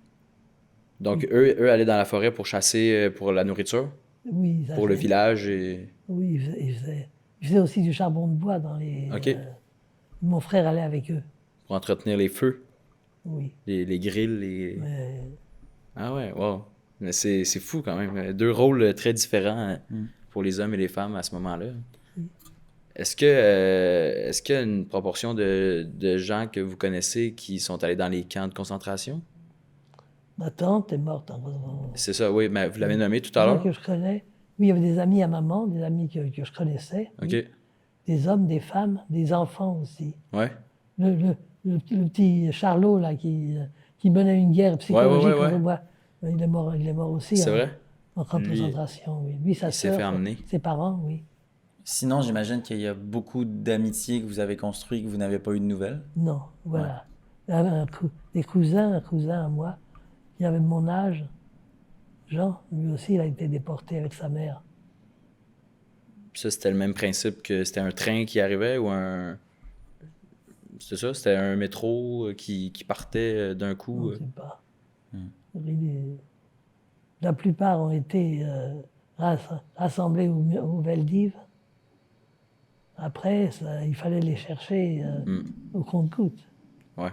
Donc, eux allaient dans la forêt pour chasser pour la nourriture, Oui, ça pour le fait- village et... Oui, il faisait aussi du charbon de bois dans les. OK. Mon frère allait avec eux. Pour entretenir les feux, Oui. les grilles, les... Mais Ah ouais, wow. Mais c'est fou quand même. Deux rôles très différents pour les hommes et les femmes à ce moment-là. Est-ce qu'il y a une proportion de gens que vous connaissez qui sont allés dans les camps de concentration? ma tante est morte en C'est ça, oui, mais vous l'avez nommé tout des à gens l'heure. que je connais. Oui, il y avait des amis à maman, des amis que je connaissais. OK. Oui. Des hommes, des femmes, des enfants aussi. Ouais. Le petit Charlot, là, qui menait une guerre psychologique ouais. contre moi, il est mort aussi. C'est hein, vrai? en camp de Lui, concentration, oui. Lui, sa il s'est sœur, fait emmener. ses parents, oui. Sinon, j'imagine qu'il y a beaucoup d'amitiés que vous avez construites que vous n'avez pas eu de nouvelles. Non, voilà. Il y avait un cousin à moi, qui avait mon âge. Jean, lui aussi, il a été déporté avec sa mère. Puis ça, c'était le même principe que c'était un train qui arrivait ou un... C'est ça? C'était un métro qui partait d'un On coup? ne sait pas. La plupart ont été rassemblés au Veldiv. Après, il fallait les chercher au compte-gouttes. Ouais.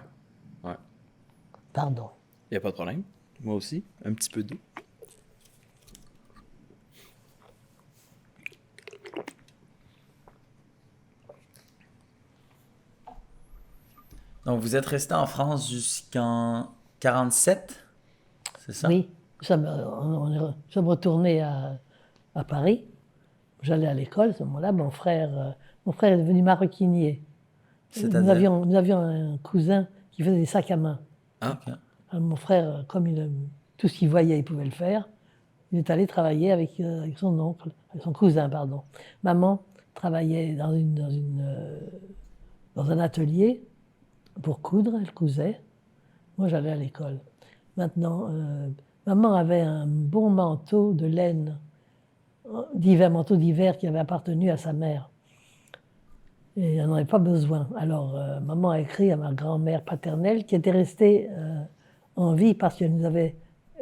Pardon. Il n'y a pas de problème. Moi aussi. Un petit peu d'eau. Donc, vous êtes resté en France jusqu'en 47, c'est ça? Oui, nous sommes retournés à Paris. J'allais à l'école à ce moment-là. Mon frère est devenu maroquinier. C'est-à-dire? Nous avions un cousin qui faisait des sacs à main. Ah, OK. Alors, mon frère, comme tout ce qu'il voyait, il pouvait le faire. Il est allé travailler avec son oncle, avec son cousin, pardon. Maman travaillait dans un atelier pour coudre, elle cousait. Moi, j'allais à l'école. Maintenant, maman avait un bon manteau de laine, manteau d'hiver qui avait appartenu à sa mère. Et elle n'en avait pas besoin. Alors, maman a écrit à ma grand-mère paternelle, qui était restée en vie parce qu'elle avait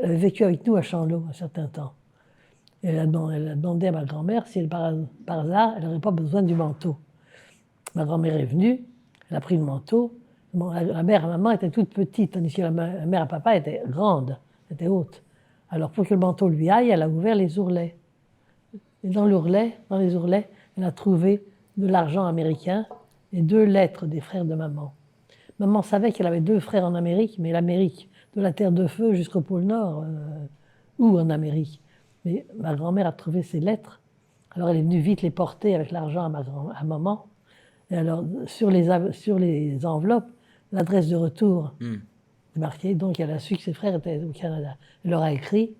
vécu avec nous à Chanlot un certain temps. Et elle a demandé à ma grand-mère si, par hasard, elle n'aurait pas besoin du manteau. Ma grand-mère est venue, elle a pris le manteau. La mère à maman était toute petite, tandis que la mère à papa était grande, était haute. Alors, pour que le manteau lui aille, elle a ouvert les ourlets. Et dans les ourlets, elle a trouvé de l'argent américain et 2 lettres des frères de maman. Maman savait qu'elle avait 2 frères en Amérique, mais l'Amérique, de la Terre de Feu jusqu'au pôle Nord, ou en Amérique. Mais ma grand-mère a trouvé ces lettres. Alors elle est venue vite les porter avec l'argent à maman. Et alors, sur les enveloppes, l'adresse de retour est marquée. Donc elle a su que ses frères étaient au Canada. Elle leur a écrit.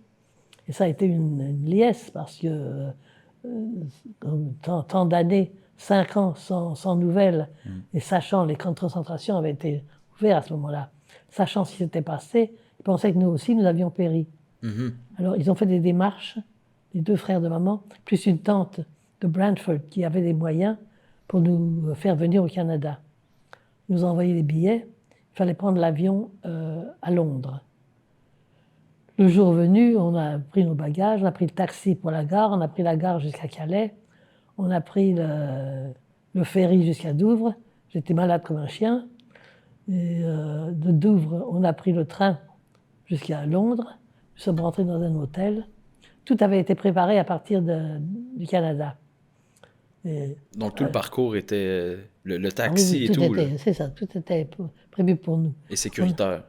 Et ça a été une liesse parce que tant d'années, 5 ans sans nouvelles, et sachant les camps de concentration avaient été ouverts à ce moment-là, sachant ce qui s'était passé, ils pensaient que nous aussi, nous avions péri. Alors, ils ont fait des démarches, les 2 frères de maman, plus une tante de Brantford qui avait des moyens pour nous faire venir au Canada. Ils nous ont envoyé des billets, il fallait prendre l'avion à Londres. Le jour venu, on a pris nos bagages, on a pris le taxi pour la gare, on a pris la gare jusqu'à Calais, on a pris le ferry jusqu'à Douvres. J'étais malade comme un chien. Et de Douvres, on a pris le train jusqu'à Londres. Nous sommes rentrés dans un hôtel. Tout avait été préparé à partir du Canada. Et, donc, tout le parcours était... Le oui, taxi et tout, là. c'est ça, tout était prévu pour nous. Et sécuritaire.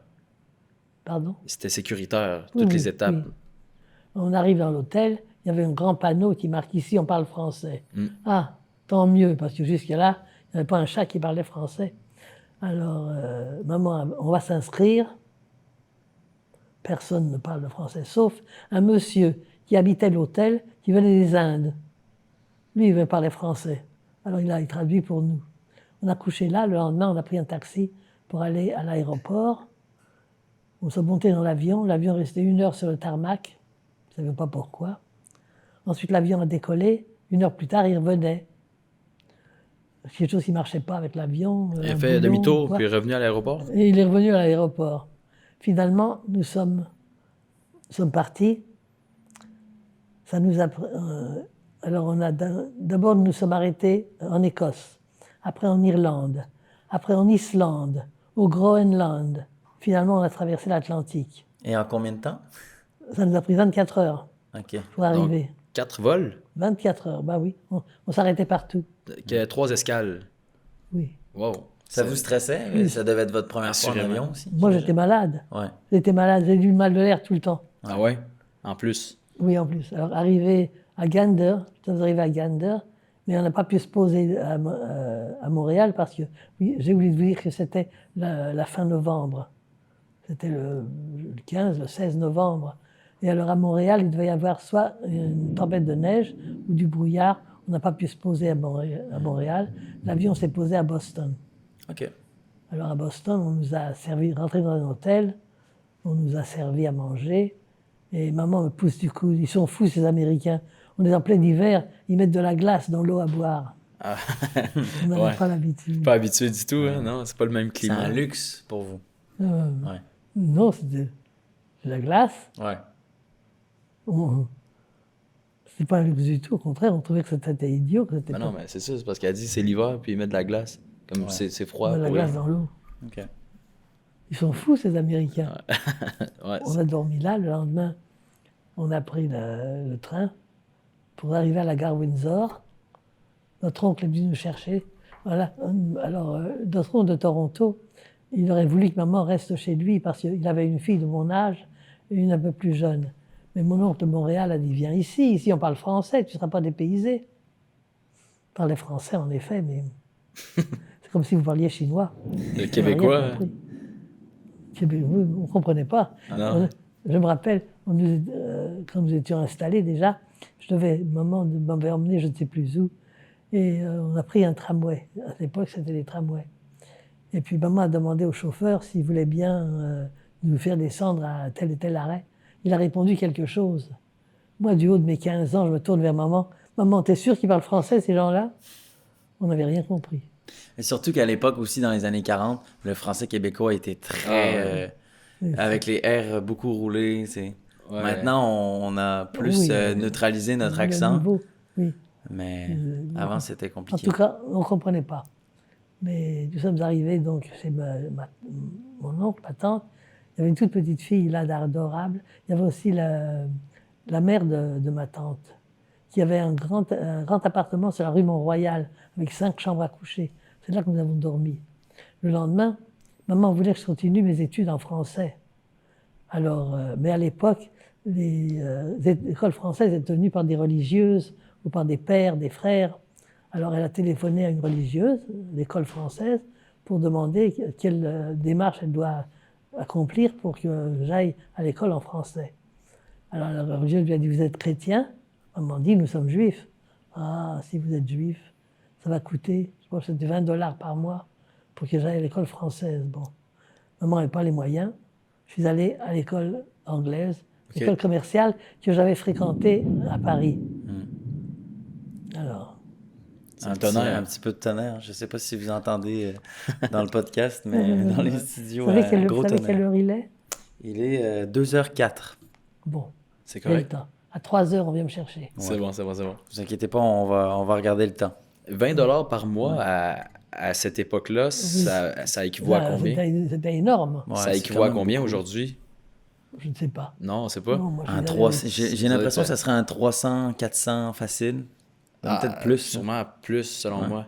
Pardon? C'était sécuritaire, Oui, toutes oui, les étapes. oui. On arrive dans l'hôtel, il y avait un grand panneau qui marque ici, on parle français. Ah, tant mieux, parce que jusque-là, il n'y avait pas un chat qui parlait français. Alors, maman, on va s'inscrire. Personne ne parle le français, sauf un monsieur qui habitait l'hôtel, qui venait des Indes. Lui, il veut parler français. Alors il traduit pour nous. On a couché là, le lendemain, on a pris un taxi pour aller à l'aéroport. On s'est monté dans l'avion restait 1 heure sur le tarmac, je ne savais pas pourquoi. Ensuite, l'avion a décollé, 1 heure plus tard, il revenait. Quelque chose qui ne marchait pas avec l'avion. Il a fait demi-tour, puis il est revenu à l'aéroport. Et il est revenu à l'aéroport. Finalement, nous sommes partis. Ça nous a, alors, d'abord, nous nous sommes arrêtés en Écosse, après en Irlande, après en Islande, au Groenland. Finalement, on a traversé l'Atlantique. Et en combien de temps? Ça nous a pris 24 heures OK. pour arriver. Donc, 4 vols? 24 heures, bah oui. On s'arrêtait partout. 3 escales. Oui. Wow. Ça vous stressait? Oui. Ça devait être votre première fois en Assurément. avion aussi? Moi, j'étais malade. Ouais. J'étais malade, j'ai eu le mal de l'air tout le temps. Ah ouais? En plus. Oui, en plus. Alors, arrivé à Gander, nous sommes arrivés à Gander, mais on n'a pas pu se poser à Montréal parce que, oui, j'ai oublié de vous dire que c'était la fin novembre. C'était le 15, le 16 novembre. Et alors à Montréal, il devait y avoir soit une tempête de neige ou du brouillard. On n'a pas pu se poser à Montréal. L'avion s'est posé à Boston. OK. Alors à Boston, on nous a servi, rentré dans un hôtel, on nous a servi à manger. Et maman me pousse du coude. Ils sont fous, ces Américains. On est en plein hiver, ils mettent de la glace dans l'eau à boire. Ah. On n'avait Ouais. pas l'habitude. Pas habitué du tout, hein? Non, c'est pas le même C'est climat. un luxe pour vous. Ouais. Non, c'était de la glace. Ouais. C'est pas un luxe du tout. Au contraire, on trouvait que c'était idiot. Que c'était Ben pas non, mais c'est ça, c'est parce qu'elle dit c'est l'hiver, puis ils mettent de la glace. Comme Ouais. c'est froid. de la pour glace eux. dans l'eau. OK. Ils sont fous, ces Américains. Ouais, On a dormi là. Le lendemain, on a pris le train pour arriver à la gare Windsor. Notre oncle est venu nous chercher. Voilà. Alors, notre oncle de Toronto, il aurait voulu que maman reste chez lui parce qu'il avait une fille de mon âge et une un peu plus jeune. Mais mon oncle de Montréal a dit, viens ici. Ici, on parle français, tu ne seras pas dépaysé. On parlait français, en effet, mais c'est comme si vous parliez chinois. Le Québécois. On n'a rien compris. On ne comprenait pas. Non. Je me rappelle, quand nous étions installés déjà, maman m'avait emmené je ne sais plus où, et on a pris un tramway. À l'époque, c'était les tramways. Et puis maman a demandé au chauffeur s'il voulait bien nous faire descendre à tel et tel arrêt. Il a répondu quelque chose. Moi, du haut de mes 15 ans, je me tourne vers maman. Maman, t'es sûre qu'ils parlent français, ces gens-là? On n'avait rien compris. Et surtout qu'à l'époque aussi, dans les années 40, le français québécois était très... avec les R beaucoup roulés, c'est... Ouais. Maintenant, on a plus Oui, neutralisé notre Le accent, niveau, oui. mais avant, c'était En compliqué. tout cas, on ne comprenait pas. Mais nous sommes arrivés donc chez mon oncle, ma tante. Il y avait une toute petite fille là, adorable. Il y avait aussi la mère de ma tante, qui avait un grand appartement sur la rue Mont-Royal, avec 5 chambres à coucher. C'est là que nous avons dormi. Le lendemain, maman voulait que je continue mes études en français. Alors, mais à l'époque, les écoles françaises étaient tenues par des religieuses ou par des pères, des frères. Alors elle a téléphoné à une religieuse d'école française pour demander quelle démarche elle doit accomplir pour que j'aille à l'école en français. Alors la religieuse lui a dit, vous êtes chrétien? Maman dit, nous sommes juifs. Ah, si vous êtes juif, ça va coûter, je pense que c'était $20 par mois pour que j'aille à l'école française. Bon, maman n'avait pas les moyens. Je suis allé à l'école anglaise, l'école commerciale que j'avais fréquentée à Paris. Alors, C'est le tonnerre. Un petit peu de tonnerre. Je ne sais pas si vous entendez dans le podcast, mais dans les studios, vous savez gros quelle tonnerre. heure il est? Il est 2h04. Bon, C'est il y a le correct. temps. À 3 heures, on vient me chercher. C'est bon, c'est bon. Ne vous inquiétez pas, on va regarder le temps. 20$ par mois à cette époque-là, ça équivaut à combien? C'était énorme. Ouais, Ça c'est équivaut quand à même combien beaucoup. aujourd'hui? Je ne sais pas. Non, c'est pas. Non, moi, je suis Un allé 300, avec- j'ai l'impression que ça serait un 300, 400 facile. Peut-être plus. Sûrement plus, selon Ouais. moi.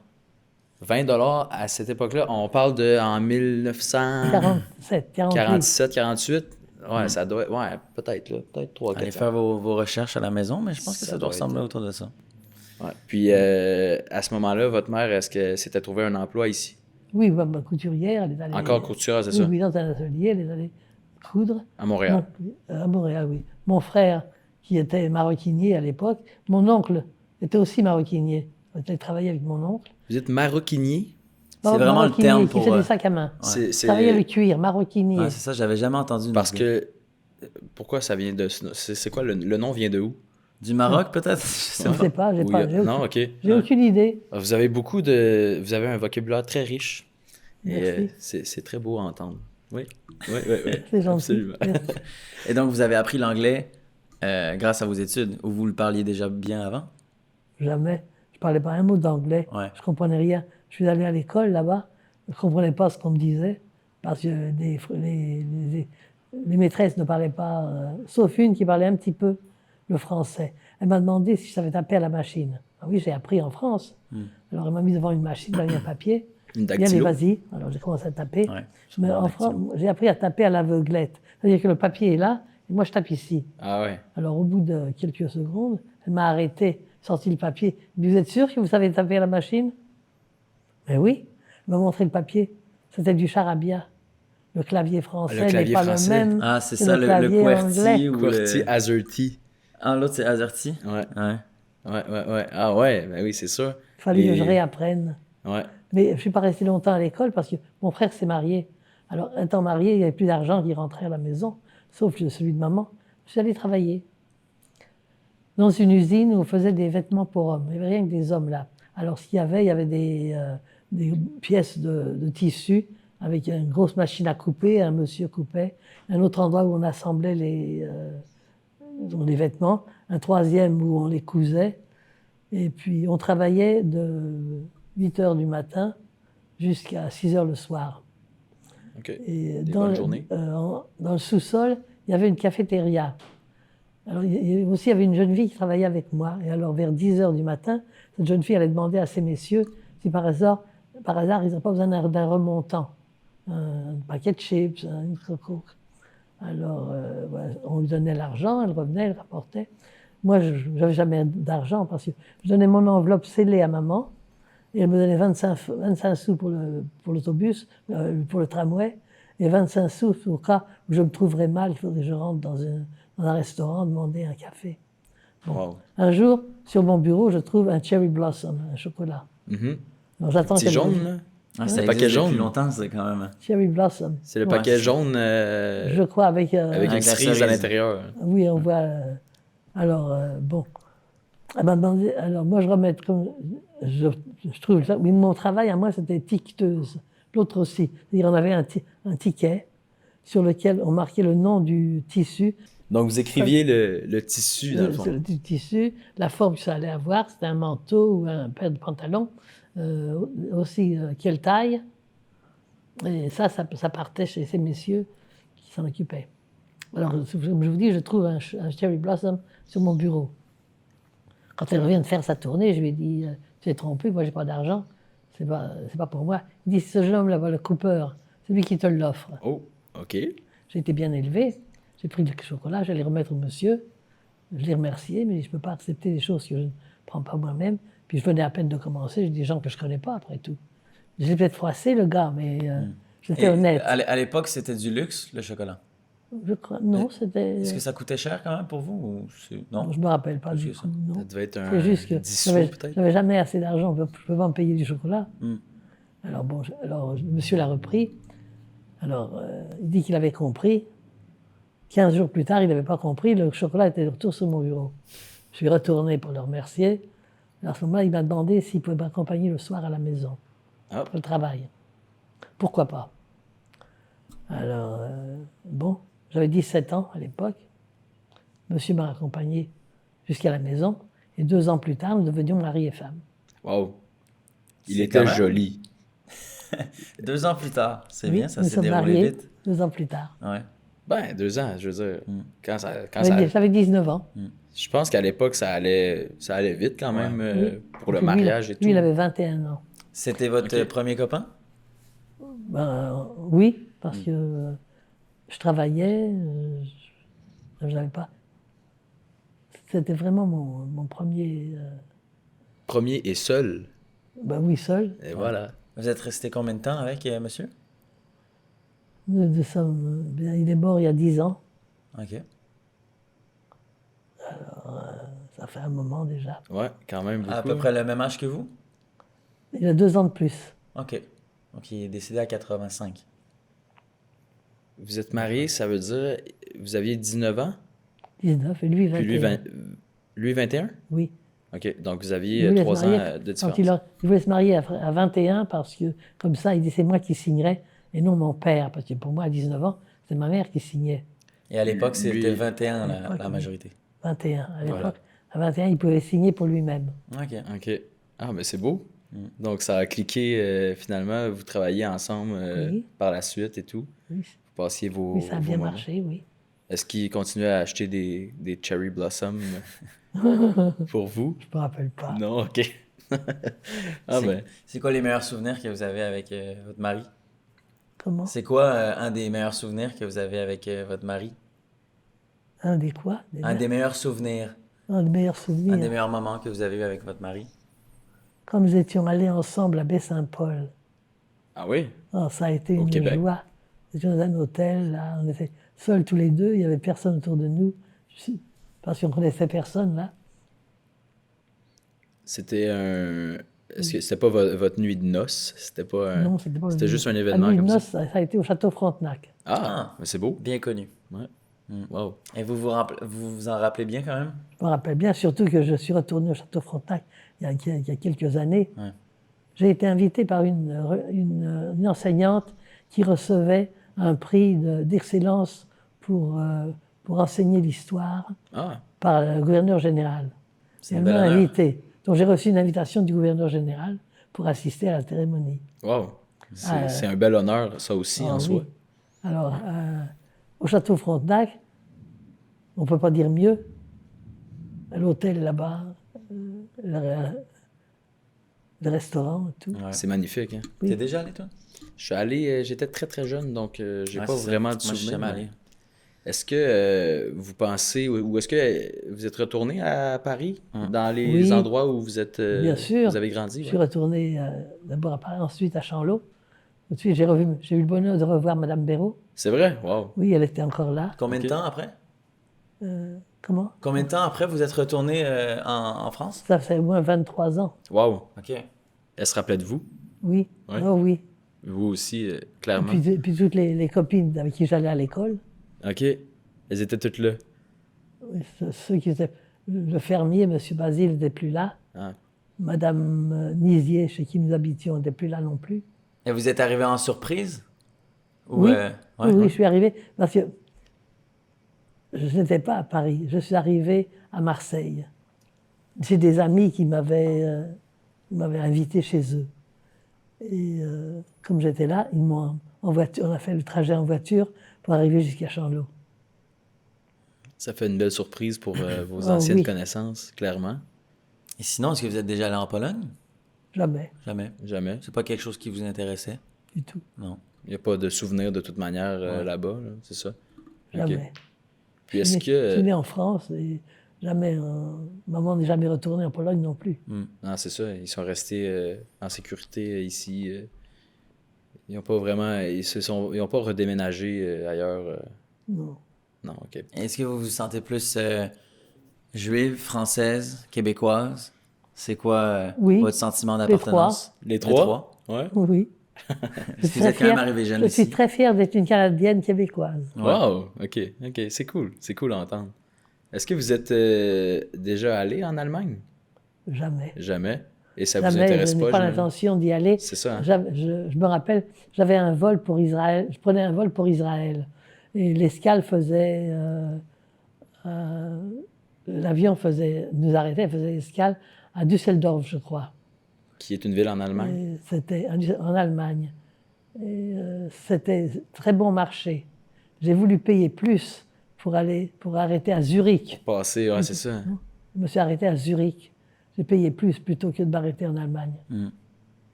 20$ à cette époque-là, on parle de en 1947, 47, 48. 48. Ouais, ça doit. Ouais, peut-être, là. Peut-être 3 Allez 4 faire vos recherches à la maison, mais je pense que Ça ça doit doit ressembler autour de ça. Ouais. Puis à ce moment-là, votre mère, est-ce qu'elle s'était trouvé un emploi ici? Oui, ma couturière, elle est allée... Encore couturière, c'est oui, ça? Oui, dans un atelier, elle est allée coudre. À Montréal. À Montréal, oui. Mon frère, qui était maroquinier à l'époque, mon oncle était aussi maroquinier. J'ai travaillé avec mon oncle. Vous êtes maroquinier? C'est vraiment le Maroquinier, terme qui pour... fait des sacs à main. C'est, Travailler le cuir, maroquinier. Ouais, c'est ça, j'avais jamais entendu. parce non plus. que... Pourquoi ça vient de... C'est quoi, le nom vient de où? Du Maroc, peut-être? Je sais Je ne pas. sais pas, j'ai Non, ok. j'ai aucune idée. Vous avez Vous avez un vocabulaire très riche. Et Merci. c'est très beau à entendre. Oui, oui, oui, oui. C'est gentil. Absolument. Merci. Et donc, vous avez appris l'anglais grâce à vos études, ou vous le parliez déjà bien avant? Jamais. Je parlais pas un mot d'anglais. Ouais. Je comprenais rien. Je suis allé à l'école là-bas. Je comprenais pas ce qu'on me disait parce que les maîtresses ne parlaient pas, sauf une qui parlait un petit peu le français. Elle m'a demandé si je savais taper à la machine. Ah oui, j'ai appris en France. Alors elle m'a mis devant une machine, elle m'a mis un papier. Une Et allez, dactylo? vas-y. Alors j'ai commencé à taper. Ouais. Mais en France, j'ai appris à taper à l'aveuglette. C'est-à-dire que le papier est là et moi je tape ici. Ah ouais. Alors, au bout de quelques secondes, elle m'a arrêté, sorti le papier. Elle me dit, vous êtes sûr que vous savez taper à la machine? Mais oui. Elle m'a montré le papier. C'était du charabia. Le clavier français Le clavier n'est pas français. le même Ah, c'est que ça, le clavier QWERTY anglais. ou QWERTY, le... AZERTY. Ah, l'autre, c'est AZERTY? Ouais. Ouais. Ouais. Ah ouais, ben oui, c'est sûr. Il fallait que Et- je réapprenne. Ouais. Mais je ne suis pas resté longtemps à l'école parce que mon frère s'est marié. Alors, étant marié, il n'y avait plus d'argent qui rentrait à la maison, sauf celui de maman. Je suis allé travailler dans une usine où on faisait des vêtements pour hommes. Il n'y avait rien que des hommes là. Alors, ce qu'il y avait des pièces de tissu avec une grosse machine à couper, un monsieur coupait, un autre endroit où on assemblait les vêtements, un troisième où on les cousait. Et puis, on travaillait de 8 heures du matin jusqu'à 6 heures le soir. OK. Et Des dans bonnes le, journées. dans le sous-sol, il y avait une cafétéria. Alors, il y avait une jeune fille qui travaillait avec moi. Et alors, vers 10 heures du matin, cette jeune fille allait demander à ces messieurs si par hasard ils n'avaient pas besoin d'un remontant, un paquet de chips, une coco. Alors, voilà, on lui donnait l'argent, elle revenait, elle rapportait. Moi, je n'avais jamais d'argent parce que je donnais mon enveloppe scellée à maman et elle me donnait 25 sous pour l'autobus, pour le tramway, et 25 sous au cas où je me trouverais mal, il faudrait que je rentre dans un restaurant demander un café. Bon. Wow. Un jour, sur mon bureau, je trouve un cherry blossom, un chocolat. Mhm. Alors j'attends Petit qu'elle jaune, me- là. Ah, ça Le paquet existe jaune. depuis longtemps, c'est quand même... Cherry blossom. C'est le Ouais. paquet jaune Je crois avec avec une Avec la cerise à cerise. l'intérieur. oui, on voit. Alors, bon. Elle m'a demandé. Alors, moi, je remets comme. Je trouve ça. Oui, mon travail à moi, c'était étiqueteuse. L'autre aussi. C'est-à-dire, on avait un ticket sur lequel on marquait le nom du tissu, Donc, vous écriviez le tissu, dans le fond. du tissu, la forme que ça allait avoir. C'était un manteau ou un paire de pantalons. Aussi, quelle taille. Et ça partait chez ces messieurs qui s'en occupaient. Alors, comme je vous dis, je trouve un cherry blossom sur mon bureau. Quand elle revient de faire sa tournée, je lui ai dit, tu es trompé, moi j'ai pas d'argent, c'est pas pour moi. Il dit, ce jeune homme-là, le Cooper, c'est lui qui te l'offre. Oh, OK. J'ai été bien élevé, j'ai pris du chocolat, j'allais remettre au monsieur, je l'ai remercié, mais je ne peux pas accepter des choses que je ne prends pas moi-même. Puis je venais à peine de commencer, j'ai des gens que je ne connais pas après tout. Je l'ai peut-être froissé, le gars, mais j'étais Et honnête. à l'époque, c'était du luxe, le chocolat. Je crois, non, c'était... Est-ce que ça coûtait cher quand même pour vous? Ou non? Je ne me rappelle pas du C'est coup, non. Ça devait être C'est juste que 10 sous, j'avais peut-être. jamais assez d'argent, je ne peux pas me payer du chocolat. Hmm. Alors bon, le monsieur l'a repris. Alors, il dit qu'il avait compris. 15 jours plus tard, il n'avait pas compris, le chocolat était de retour sur mon bureau. Je suis retourné pour le remercier. Alors, à ce moment-là, il m'a demandé s'il pouvait m'accompagner le soir à la maison, Ah. pour le travail. Pourquoi pas? Alors, bon, j'avais 17 ans à l'époque. Monsieur m'a accompagné jusqu'à la maison. Et 2 ans plus tard, nous devenions mari et femme. Wow. Il C'est était quand même- joli. 2 ans plus tard, c'est Oui, bien, ça nous s'est sommes déroulé mariés vite. 2 ans plus tard. Ouais. Ben, 2 ans, je veux dire. Quand ça, J'avais 19 ans. je pense qu'à l'époque, ça allait vite quand même Oui. pour le Puis mariage lui, et tout. Lui, il avait 21 ans. C'était votre Ok. premier copain? Ben, oui, parce que je travaillais, je n'avais pas. C'était vraiment mon premier. Premier et seul. Ben oui, seul. Et voilà. Vous êtes resté combien de temps avec monsieur? Il est mort il y a 10 ans. OK. Ça fait un moment déjà. Ouais, quand même beaucoup. À peu près le même âge que vous? Il a 2 ans de plus. OK. Donc, il est décédé à 85. Vous êtes mariés, ça veut dire vous aviez 19 ans, 19 et lui 21. puis lui 21? Oui. OK, donc vous Il aviez voulait se 3 ans marier de quand différence. il voulait se marier à 21 parce que, comme ça, il dit c'est moi qui signerai et non mon père. Parce que pour moi, à 19 ans, c'est ma mère qui signait. Et à l'époque, Lui- c'était 21 À la l'époque, majorité. 21. À l'époque, Voilà. à 21, il pouvait signer pour lui-même. OK. OK. Ah, mais c'est beau. Mm. Donc, ça a cliqué finalement. Vous travaillez ensemble Oui. par la suite et tout. Oui, Vous passiez vos. oui, ça a vos bien moments. marché, oui. Est-ce qu'il continuait à acheter des cherry blossoms pour vous? Je me rappelle pas. Non, OK. Ah, ben. C'est quoi les meilleurs souvenirs que vous avez avec votre mari? Comment? C'est quoi un des meilleurs souvenirs que vous avez avec votre mari? Un des quoi? Un des meilleurs souvenirs, Un des meilleurs un souvenirs. des meilleurs moments que vous avez eu avec votre mari? Quand nous étions allés ensemble à Baie-Saint-Paul. Ah oui? Oh, ça a été Au une Québec. joie. Nous étions dans un hôtel, là, on était seuls tous les deux, il n'y avait personne autour de nous. Parce qu'on connaissait personne, là. C'était un. Est-ce que c'était pas votre nuit de noces? C'était pas un. Non, c'était pas C'était juste un La événement nuit de comme noces, ça. ça a été au Château Frontenac. Ah, mais c'est beau. Bien connu. Ouais. Mm. Wow. Et vous vous en rappelez bien quand même? Je me rappelle bien, surtout que je suis retourné au Château Frontenac il y a quelques années. Ouais. J'ai été invité par une enseignante qui recevait un prix d'excellence pour enseigner l'histoire Ah, par le gouverneur général. C'est Elle une belle m'a honneur. invité. Donc j'ai reçu une invitation du gouverneur général pour assister à la cérémonie. wow. C'est un bel honneur, ça aussi, Ah en oui. soi. Alors, au Château Frontenac, on ne peut pas dire mieux. À l'hôtel là-bas, le restaurant, tout. Ouais. C'est magnifique, hein? Oui. T'es déjà allé, toi? Je suis allé, j'étais très très jeune, donc j'ai Ouais, pas c'est ça. vraiment de Moi, je suis souvenirs. jamais mais allé. Est-ce que vous pensez, ou est-ce que vous êtes retourné à Paris, dans les Oui. endroits où vous êtes, Bien sûr. vous avez grandi? Je Ouais. suis retourné d'abord à Paris, ensuite à Chanlot. Ensuite, j'ai eu le bonheur de revoir Madame Béraud. C'est vrai? Wow. Oui, elle était encore là. Combien de Ok. temps après? Comment? Combien de temps après vous êtes retourné en France? Ça fait au moins 23 ans. Wow. OK. Elle se rappelait de vous? Oui. Ouais. Oh oui. Vous aussi, Et clairement. puis toutes les copines avec qui j'allais à l'école, OK. Elles étaient toutes là. oui, ceux qui étaient. Le fermier, M. Basile, n'était plus là. Ah. Madame Nisier, chez qui nous habitions, n'était plus là non plus. Et vous êtes arrivé en surprise? Ou, Oui. ouais, Oui, ouais. je suis arrivé parce que je n'étais pas à Paris, je suis arrivé à Marseille. J'ai des amis qui m'avaient invité chez eux. Et comme j'étais là, ils m'ont en voiture, on a fait le trajet en voiture pour arriver jusqu'à Chanlot. Ça fait une belle surprise pour vos Ah, anciennes oui. connaissances, clairement. Et sinon, est-ce que vous êtes déjà allé en Pologne? Jamais, Jamais. Jamais. C'est pas quelque chose qui vous intéressait? du tout. Non. Il n'y a pas de souvenirs de toute manière Ouais. là-bas, là, c'est ça? OK. Jamais. Puis Je est-ce suis né- je suis que... né en France et jamais, maman n'est jamais retournée en Pologne non plus. Non, c'est ça. Ils sont restés en sécurité ici. Ils n'ont pas vraiment... Ils ont pas redéménagé ailleurs. Non. Non, OK. Est-ce que vous vous sentez plus juive, française, québécoise? C'est quoi Oui. votre sentiment Les d'appartenance? Les trois? Ouais. Oui. Parce que vous êtes quand même arrivé jeune Je suis ici. très fière d'être une Canadienne québécoise. Ouais. Wow! OK, OK. C'est cool. C'est cool à entendre. Est-ce que vous êtes déjà allé en Allemagne? Jamais. Jamais. Et ça vous Jamais, intéresse je n'ai pas? pas j'imagine? l'intention d'y aller. C'est ça, hein? Je me rappelle, j'avais un vol pour Israël, je prenais un vol pour Israël. Et l'escale faisait. L'avion nous arrêtait, faisait escale à Düsseldorf, je crois. Qui est une ville en Allemagne? Et c'était en Allemagne. Et c'était très bon marché. J'ai voulu payer plus pour arrêter à Zurich. Passé, ouais, c'est ça. Je me suis arrêté à Zurich. J'ai payé plus plutôt que de m'arrêter en Allemagne.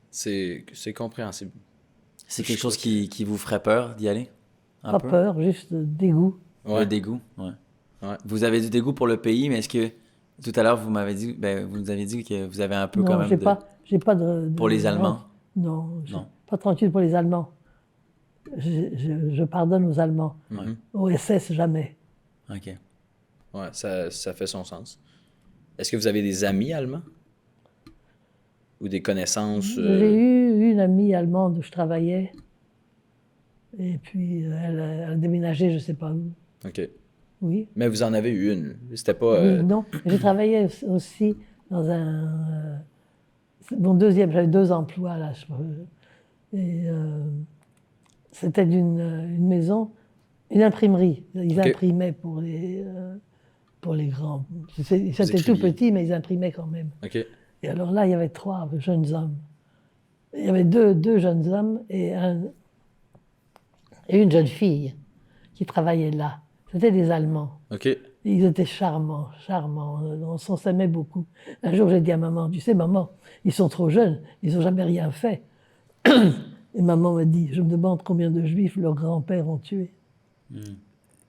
C'est compréhensible. C'est quelque chose qui vous ferait peur d'y aller? Un Pas peu? peur, juste dégoût. Ouais. Le dégoût, ouais. Ouais. Vous avez du dégoût pour le pays, mais est-ce que tout à l'heure vous m'avez dit, vous nous avez dit que vous avez un peu quand Non, même j'ai pas de. pour les Allemands. Non, Non. pas tranquille pour les Allemands. Je pardonne aux Allemands. Mhm. Au SS, jamais. Ok. Ouais, ça fait son sens. Est-ce que vous avez des amis allemands? Ou des connaissances? J'ai eu une amie allemande où je travaillais. Et puis, elle a déménagé, je ne sais pas où. OK. Oui. Mais vous en avez eu une. C'était pas... Oui, non. J'ai travaillé aussi dans un... Mon deuxième, j'avais 2 emplois là. Et c'était une maison, une imprimerie. Ils Ok. imprimaient pour les grands. C'était tout écriviez. petit, mais ils imprimaient quand même. OK. Et alors là, il y avait 3 jeunes hommes. Il y avait deux jeunes hommes et une jeune fille qui travaillaient là. C'était des Allemands. OK. Ils étaient charmants, charmants. On s'en s'aimait beaucoup. Un jour, j'ai dit à maman, tu sais, maman, ils sont trop jeunes, ils n'ont jamais rien fait. Et maman m'a dit, je me demande combien de juifs leurs grands-pères ont tués.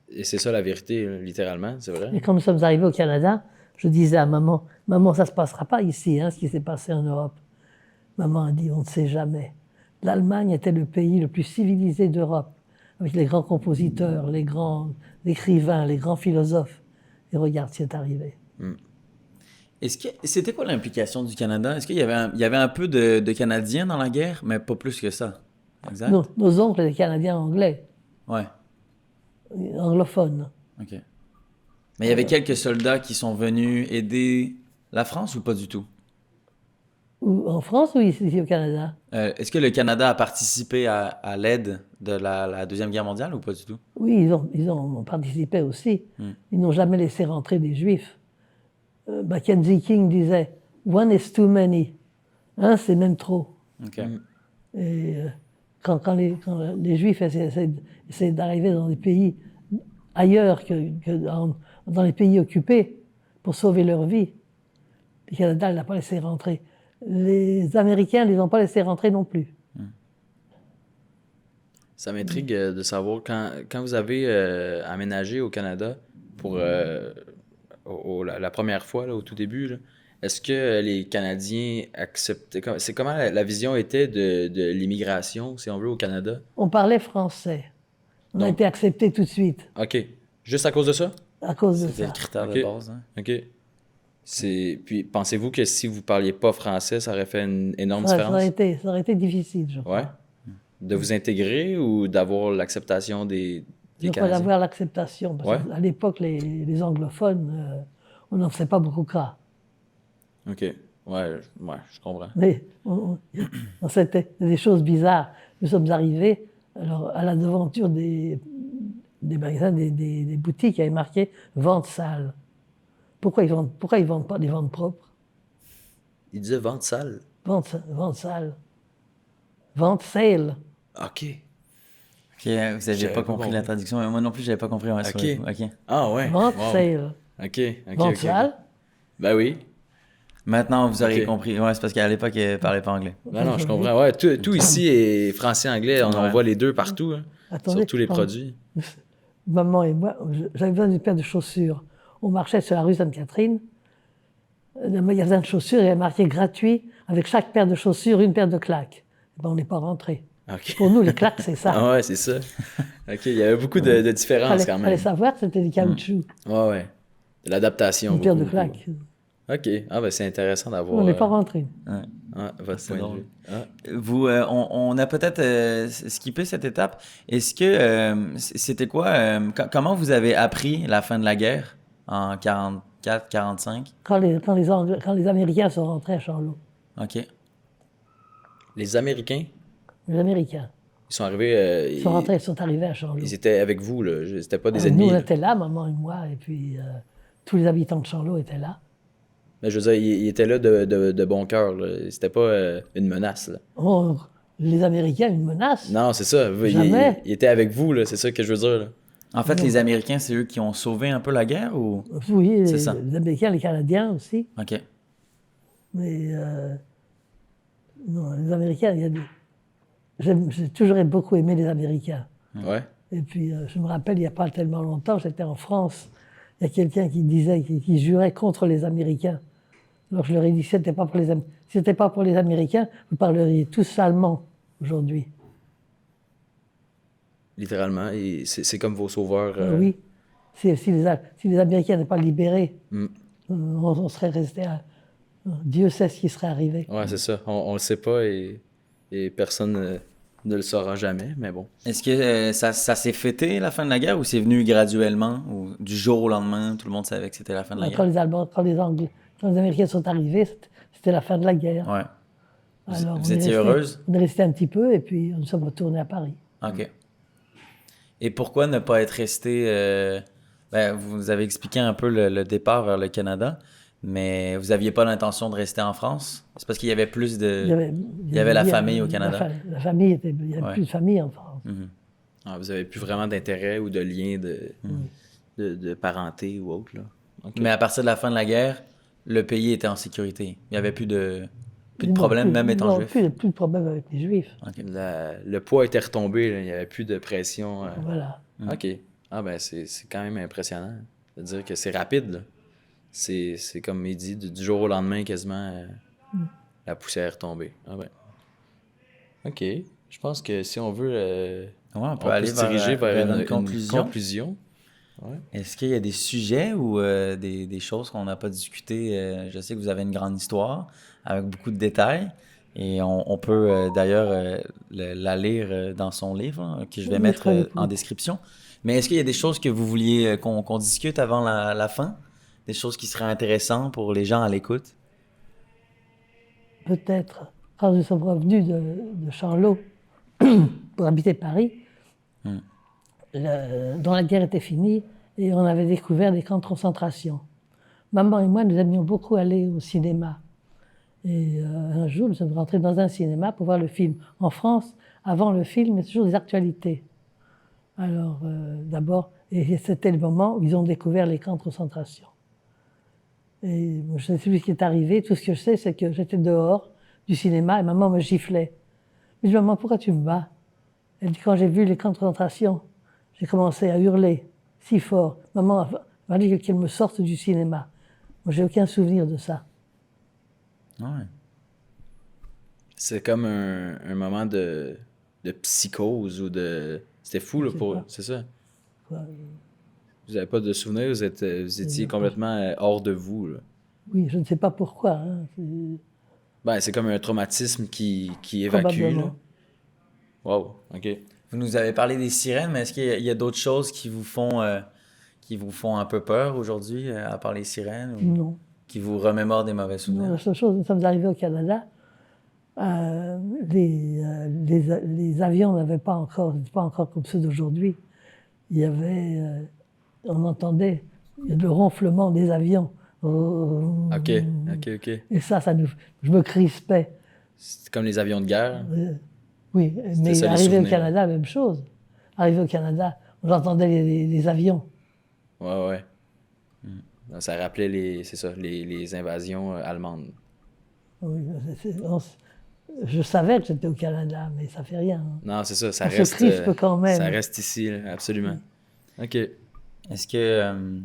Et c'est ça la vérité, là, littéralement, c'est vrai? Et quand nous sommes arrivés au Canada, je disais à maman, maman, ça ne se passera pas ici, hein, ce qui s'est passé en Europe. Maman a dit, on ne sait jamais. L'Allemagne était le pays le plus civilisé d'Europe, avec les grands compositeurs, les grands écrivains, les grands philosophes. Et regarde ce qui est arrivé. C'était quoi l'implication du Canada? Est-ce qu'il y avait un peu de Canadiens dans la guerre, mais pas plus que ça? Exact? Nos oncles étaient Canadiens anglais, Ouais, anglophones. OK. Mais il y avait quelques soldats qui sont venus aider la France ou pas du tout? Ou en France ou ici au Canada? Est-ce que le Canada a participé à l'aide de la Deuxième Guerre mondiale ou pas du tout? Oui, ils ont participé aussi. Ils n'ont jamais laissé rentrer des Juifs. Mackenzie King disait « One is too many ». C'est même trop. OK. Et quand les Juifs essaient d'arriver dans des pays ailleurs que dans les pays occupés pour sauver leur vie, le Canada ne l'a pas laissé rentrer. Les Américains ne les ont pas laissés rentrer non plus. Ça m'intrigue de savoir, quand vous avez aménagé au Canada pour la première fois, là, au tout début, là, est-ce que les Canadiens acceptaient... C'est comment la vision était de l'immigration, si on veut, au Canada? On parlait français. On a Donc- été acceptés tout de suite OK. Juste à cause de ça? à cause de C'était ça. le critère OK. de base. Hein? OK. Puis, pensez-vous que si vous parliez pas français, ça aurait fait une énorme Ça différence? aurait été difficile, je crois. Ouais. De vous intégrer ou d'avoir l'acceptation des Je crois Canadiens? d'avoir l'acceptation. Parce Ouais. qu'à l'époque, les anglophones, on n'en faisait pas beaucoup cas. OK. Ouais, je comprends. Mais c'était des choses bizarres. Nous sommes arrivés alors, à la devanture des magasins, des boutiques, il y avait marqué « vente sale ». Pourquoi ils vendent pas des ventes propres? Il disait vente sale. Vente sale. Vente sale. OK. OK, vous n'aviez J'avais pas pas compris compris. la traduction. Mais moi non plus, je n'avais pas compris. Ouais, sur OK. le coup. OK. Ah ouais. Vente Wow. sale. OK. Vente OK. sale. Ben oui. Maintenant, vous auriez OK. compris. Ouais, c'est parce qu'à l'époque, il ne parlait pas anglais. Ben non, je comprends. Ouais, tout ici est français-anglais. On en Ouais. voit les deux partout, hein, Attendez, sur tous les quand- produits. Maman et moi, j'avais besoin d'une paire de chaussures. On marchait sur la rue Sainte-Catherine. Le magasin de chaussures, il y avait marqué gratuit, avec chaque paire de chaussures, une paire de claques. Eh ben, on n'est pas rentré. OK. Pour nous, les claques, c'est ça. Ah ouais, c'est ça. OK, il y avait beaucoup de différences quand fallait même. savoir que c'était du caoutchouc, Ouais, ouais. De l'adaptation. une paire de beaucoup, claques. OK. Ah ben c'est intéressant d'avoir On n'est pas rentré. votre C'est point de drôle. vue. Ah. Vous, on a peut-être skippé cette étape. Est-ce que c'était quoi comment vous avez appris la fin de la guerre en 44, 45? Quand les Américains sont rentrés à Charlot. OK. Les Américains, Les Américains ils sont arrivés... ils sont arrivés à Charlot. Ils étaient avec vous, là. C'était pas des Nous, ennemis. on là. était là, maman et moi, et puis tous les habitants de Charlot étaient là. Mais je veux dire, ils étaient là de bon cœur. Là. C'était pas une menace. Là. Oh, les Américains, une menace. Non, c'est ça. Jamais. Ils étaient avec vous, là. C'est ça que je veux dire. Là. En fait, les Américains, c'est eux qui ont sauvé un peu la guerre ou? Oui, C'est ça. les Américains, les Canadiens aussi. OK. Mais non, les Américains, il y a des... J'ai toujours beaucoup aimé les Américains. Ouais. Et puis, je me rappelle, il n'y a pas tellement longtemps, j'étais en France, il y a quelqu'un qui disait, qui jurait contre les Américains. Alors je leur ai dit, si ce n'était pas pour les Américains, vous parleriez tous allemand aujourd'hui. Littéralement. Et c'est comme vos sauveurs. Oui. Si les Américains n'étaient pas libérés, on serait resté à... Dieu sait ce qui serait arrivé. Ouais, c'est ça. On le sait pas et personne ne le saura jamais, mais bon. Est-ce que ça s'est fêté, la fin de la guerre, ou c'est venu graduellement, ou du jour au lendemain, tout le monde savait que c'était la fin de la Quand guerre? les Allemands, quand les Anglais, quand les Américains sont arrivés, c'était la fin de la guerre. Ouais. Alors, Vous étiez heureuse? On est resté un petit peu et puis nous sommes retournés à Paris. OK. Et pourquoi ne pas être resté... vous avez expliqué un peu le départ vers le Canada, mais vous n'aviez pas l'intention de rester en France? C'est parce qu'il y avait plus de... Il y avait la famille au Canada? La famille, il n'y avait Ouais. plus de famille en France. Mhm. Ah, vous avez plus vraiment d'intérêt ou de lien de parenté ou autre, là. Ok. Mais à partir de la fin de la guerre, le pays était en sécurité. Il n'y avait plus de Non, problème, même étant non, juif. plus de problème avec les Juifs. OK. Le poids était retombé, là. Il n'y avait plus de pression. Voilà. OK. Ah ben c'est quand même impressionnant de dire que c'est rapide, là. C'est comme il dit, du jour au lendemain, quasiment, la poussière est tombée. Ah ben. OK. Je pense que si on veut, Ouais, on peut on aller peut se diriger vers une conclusion. conclusion. Ouais. Est-ce qu'il y a des sujets ou des choses qu'on n'a pas discutées? Je sais que vous avez une grande histoire avec beaucoup de détails et on peut d'ailleurs la lire dans son livre, hein, que je vais Oui, mettre très bien. en description. Mais est-ce qu'il y a des choses que vous vouliez qu'on discute avant la fin? Des choses qui seraient intéressantes pour les gens à l'écoute? Peut-être, quand nous sommes revenus de Charlot pour habiter Paris, dont la guerre était finie, et on avait découvert des camps de concentration. Maman et moi, nous aimions beaucoup aller au cinéma. Et un jour, nous sommes rentrés dans un cinéma pour voir le film. En France, avant le film, il y a toujours des actualités. Alors, d'abord, et c'était le moment où ils ont découvert les camps de concentration. Et moi, je ne sais plus ce qui est arrivé. Tout ce que je sais, c'est que j'étais dehors du cinéma et maman me giflait. Je dis, maman, pourquoi tu me bats? Elle dit, quand j'ai vu les camps de concentration, j'ai commencé à hurler si fort. Maman m'a dit qu'elle me sorte du cinéma. Moi, j'ai aucun souvenir de ça. Ouais. C'est comme un moment de psychose ou de... C'était fou, là, Je sais pour... pas. C'est ça. Quoi. Vous n'avez pas de souvenirs, vous étiez complètement hors de vous, là. Oui, je ne sais pas pourquoi. Hein. Ben, c'est comme un traumatisme qui évacue, là. Probablement. Wow, OK. Vous nous avez parlé des sirènes, mais est-ce qu'il y a d'autres choses qui vous font un peu peur aujourd'hui, à part les sirènes, ou Non. qui vous remémorent des mauvais Non, souvenirs? la seule chose, nous sommes arrivés au Canada. Les avions n'étaient pas encore comme ceux d'aujourd'hui. Il y avait, on entendait le ronflement des avions. OK. Et ça je me crispais. C'est comme les avions de guerre. Oui, mais ça, les arrivé au souvenirs. Canada, même chose. Arrivé au Canada, j'entendais les avions. Ouais. Ça rappelait les invasions allemandes. Oui, je savais que j'étais au Canada, mais ça fait rien. Hein. Non, c'est ça, ça On se reste... crispe quand même. Ça reste ici, là, absolument. OK. Est-ce que...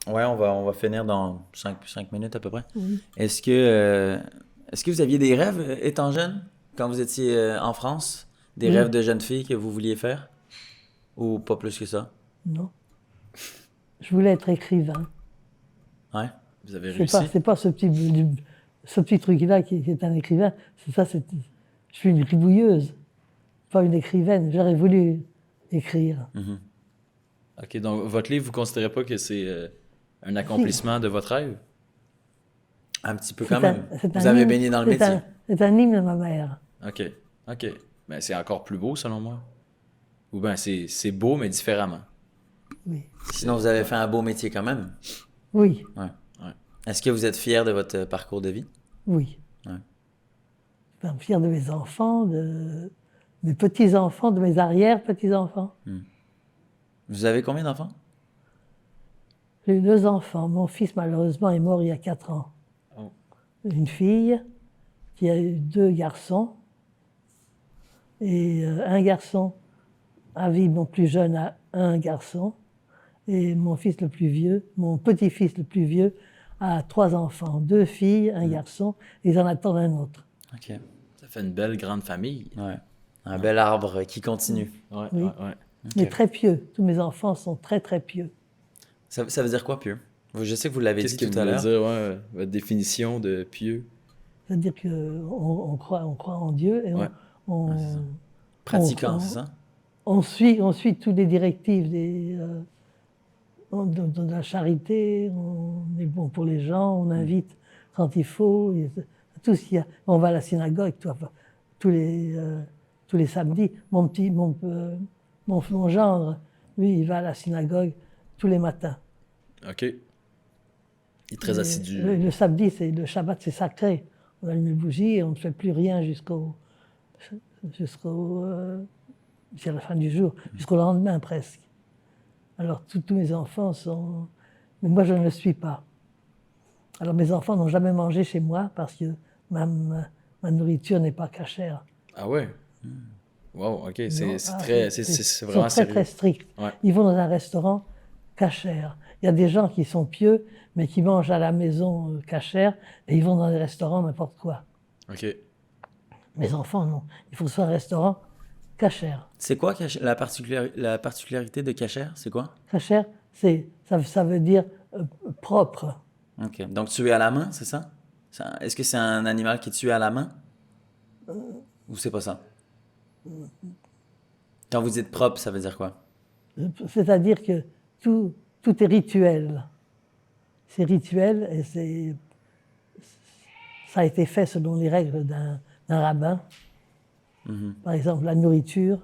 ouais, on va finir dans 5 minutes à peu près. Oui. Est-ce que vous aviez des rêves étant jeune, quand vous étiez en France? Des Oui. rêves de jeune fille que vous vouliez faire? Ou pas plus que ça? Non. Je voulais être écrivain. Ouais. Vous avez réussi? C'est pas ce petit truc-là qui est un écrivain. Je suis une gribouilleuse, pas une écrivaine. J'aurais voulu écrire. OK, donc votre livre, vous ne considérez pas que c'est un accomplissement de votre rêve? Un petit peu C'est quand même. c'est Vous un avez hymne- baigné dans le c'est métier. C'est un hymne de ma mère. OK. Ben, c'est encore plus beau, selon moi. Ou bien, c'est beau, mais différemment. Oui. Sinon, vous avez fait un beau métier quand même. Oui. Ouais. Est-ce que vous êtes fier de votre parcours de vie? Oui. Ouais. Je suis fière de mes enfants, de mes petits-enfants, de mes arrière-petits-enfants. Vous avez combien d'enfants? J'ai eu 2 enfants. Mon fils, malheureusement, est mort il y a 4 ans. Oh. Une fille qui a eu 2 garçons. Et un garçon, Avi, mon plus jeune, a un garçon. Et mon fils le plus vieux, mon petit-fils le plus vieux, a 3 enfants. 2 filles, un garçon. Et ils en attendent un autre. OK. Ça fait une belle grande famille. Ouais. Un bel arbre qui continue. Ouais, Oui. ouais. Mais très pieux. Tous mes enfants sont très, très pieux. Ça veut dire quoi, pieux? Je sais que vous l'avez Qu'est-ce dit que tout vous à voulez l'heure. dire, ouais, votre définition de pieux? C'est-à-dire qu'on croit en Dieu et Ouais. on, c'est ça. on- Pratiquant, on- c'est ça? on suit toutes les directives de la charité, on est bon pour les gens, on invite quand il faut, tout ce qu'il y a. On va à la synagogue tous les samedis. Mon gendre, lui, il va à la synagogue tous les matins. OK. Il est très Et assidu. le samedi, le Shabbat, c'est sacré. On allume les bougies et on ne fait plus rien jusqu'à la fin du jour, jusqu'au lendemain presque. Alors tous mes enfants sont... Mais moi, je ne le suis pas. Alors mes enfants n'ont jamais mangé chez moi parce que ma nourriture n'est pas cachère. Ah ouais? Wow, OK. C'est Non, très... C'est ils vraiment sont très, sérieux. très stricts. Ouais. Ils vont dans un restaurant cachère. Il y a des gens qui sont pieux, mais qui mangent à la maison cachère, et ils vont dans des restaurants n'importe quoi. OK. Mes enfants, non. Il faut que ce soit un restaurant cachère. C'est quoi la particularité de cachère? C'est quoi? Cachère, ça veut dire propre. OK. Donc, tué à la main, c'est ça? Est-ce que c'est un animal qui est tué à la main? Ou c'est pas ça? Quand vous dites propre, ça veut dire quoi? C'est-à-dire que tout est rituel. C'est rituel et ça a été fait selon les règles d'un rabbin. Par exemple, la nourriture.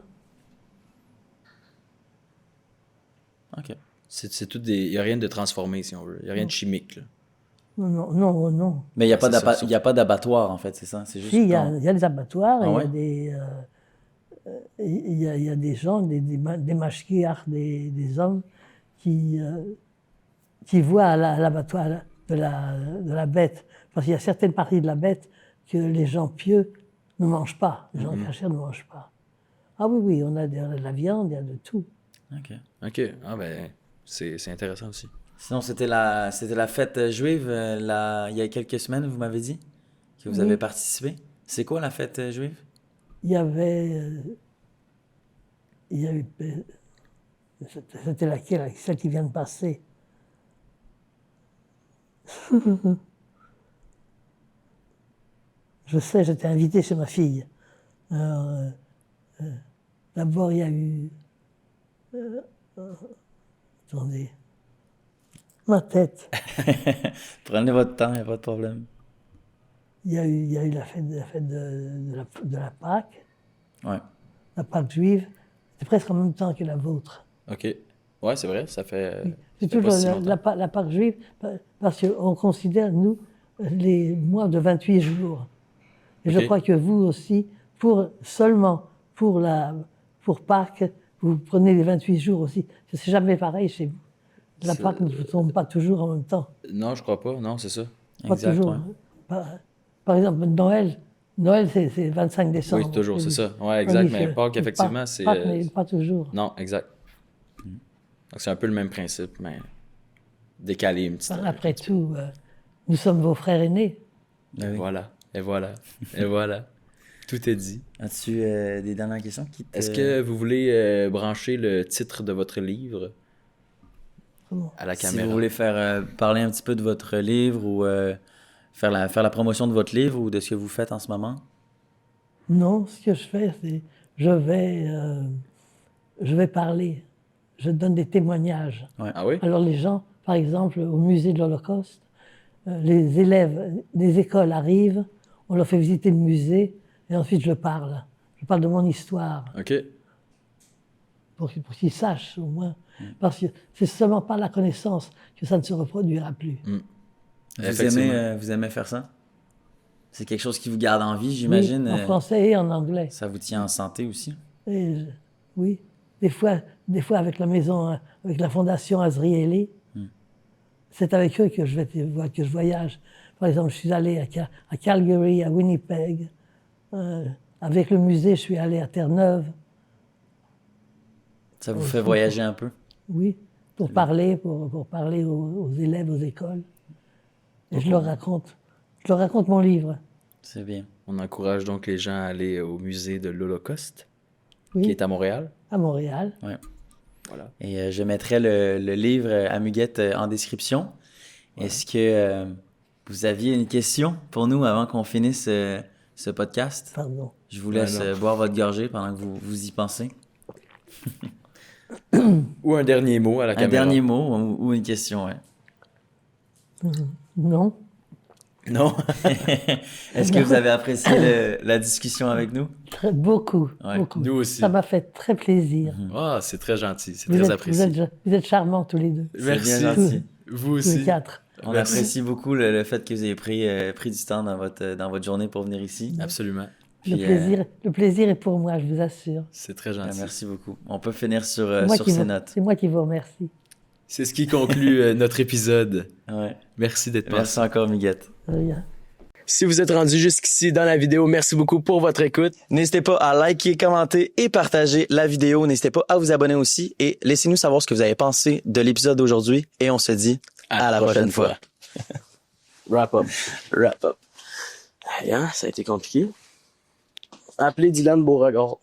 OK. C'est tout des... Il n'y a rien de transformé, si on veut. Il n'y a rien de chimique, là. Non. Mais il n'y a, C'est ça, y a pas d'abattoir, en fait, c'est ça? C'est juste Si, il y quand- a des abattoirs, Ah et ouais? il y a des gens, des mashkiach, des hommes qui voient à l'abattoir de la bête. Parce qu'il y a certaines parties de la bête que les gens pieux ne mangent pas. Les gens cachers ne mangent pas. Ah oui, on a de la viande, il y a de tout. OK. OK. Ah ben, c'est intéressant aussi. Sinon, c'était la fête juive, il y a quelques semaines, vous m'avez dit, que vous Oui. avez participé. C'est quoi la fête juive? Il y a eu, c'était laquelle, celle qui vient de passer. Je sais, j'étais invité chez ma fille. Alors, d'abord, il y a eu... attendez. Ma tête. Prenez votre temps, il n'y a pas de problème. Il y a eu la fête de la Pâque, Ouais. la Pâque juive. C'était presque en même temps que la vôtre. OK. Ouais, c'est vrai, ça fait... C'est ça fait pas toujours si longtemps. la Pâque juive, parce qu'on considère, nous, les mois de 28 jours. Et je Ok. crois que vous aussi, seulement pour Pâques, vous prenez les 28 jours aussi. C'est jamais pareil chez vous. La C'est- Pâque ne tombe pas toujours en même temps. Non, je crois pas. Non, c'est ça. Pas Exact, toujours. ouais. Par exemple, Noël, c'est 25 décembre. Oui, toujours, c'est ça. Ouais, exact. Tandis Mais que Pâques, effectivement, c'est... Pâques, mais pas toujours. Non, exact. Donc, c'est un peu le même principe, mais décalé une petite... Après tout, nous sommes vos frères aînés. Ben oui. Voilà. Et voilà. Et voilà. Tout est dit. As-tu des dernières questions qui te... Est-ce que vous voulez brancher le titre de votre livre Comment? à la Si caméra? vous voulez faire parler un petit peu de votre livre ou faire la promotion de votre livre ou de ce que vous faites en ce moment? Non, ce que je fais, c'est je vais parler. Je donne des témoignages. Ah oui? Alors les gens, par exemple, au musée de l'Holocauste, les élèves des écoles arrivent, on leur fait visiter le musée, et ensuite je parle. Je parle de mon histoire, OK. pour qu'ils sachent au moins. Parce que c'est seulement par la connaissance que ça ne se reproduira plus. Vous aimez faire ça? C'est quelque chose qui vous garde en vie, j'imagine. Oui, en français et en anglais. Ça vous tient en santé aussi? Oui, des fois avec la maison, avec la fondation Azrieli, c'est avec eux que je voyage. Par exemple, je suis allé à Calgary, à Winnipeg. Avec le musée, je suis allé à Terre-Neuve. Ça vous fait voyager un peu? Oui, pour parler aux élèves, aux écoles. Et je leur raconte mon livre. C'est bien. On encourage donc les gens à aller au musée de l'Holocauste, Oui, qui est à Montréal. à Montréal. Ouais. Voilà. Et je mettrai le livre à Muguette en description. Est-ce que vous aviez une question pour nous avant qu'on finisse ce podcast? Pardon. Je vous laisse boire votre gorgée pendant que vous y pensez. Ou un dernier mot à la Un caméra. dernier mot ou une question, ouais. Non. Non? Est-ce que vous avez apprécié la discussion avec nous? Beaucoup, Ouais, beaucoup. nous aussi. Ça m'a fait très plaisir. Ah, c'est très gentil, c'est très apprécié. Vous êtes charmants tous les deux. C'est bien Merci. gentil. Vous Tous les aussi. 4. On Merci. apprécie beaucoup le fait que vous ayez pris du temps dans votre journée pour venir ici. Absolument. Puis, Le plaisir est pour moi, je vous assure. C'est très gentil. merci beaucoup. On peut finir sur C'est ces notes. C'est moi qui vous remercie. C'est ce qui conclut notre épisode. Ouais. Merci d'être Merci passé. encore, Miguette. Rien. Si vous êtes rendu jusqu'ici dans la vidéo, merci beaucoup pour votre écoute. N'hésitez pas à liker, commenter et partager la vidéo. N'hésitez pas à vous abonner aussi et laissez-nous savoir ce que vous avez pensé de l'épisode d'aujourd'hui. Et on se dit à la prochaine fois. Wrap up. Wrap up. Hey, hein, ça a été compliqué. Appelez Dylan Beauregard.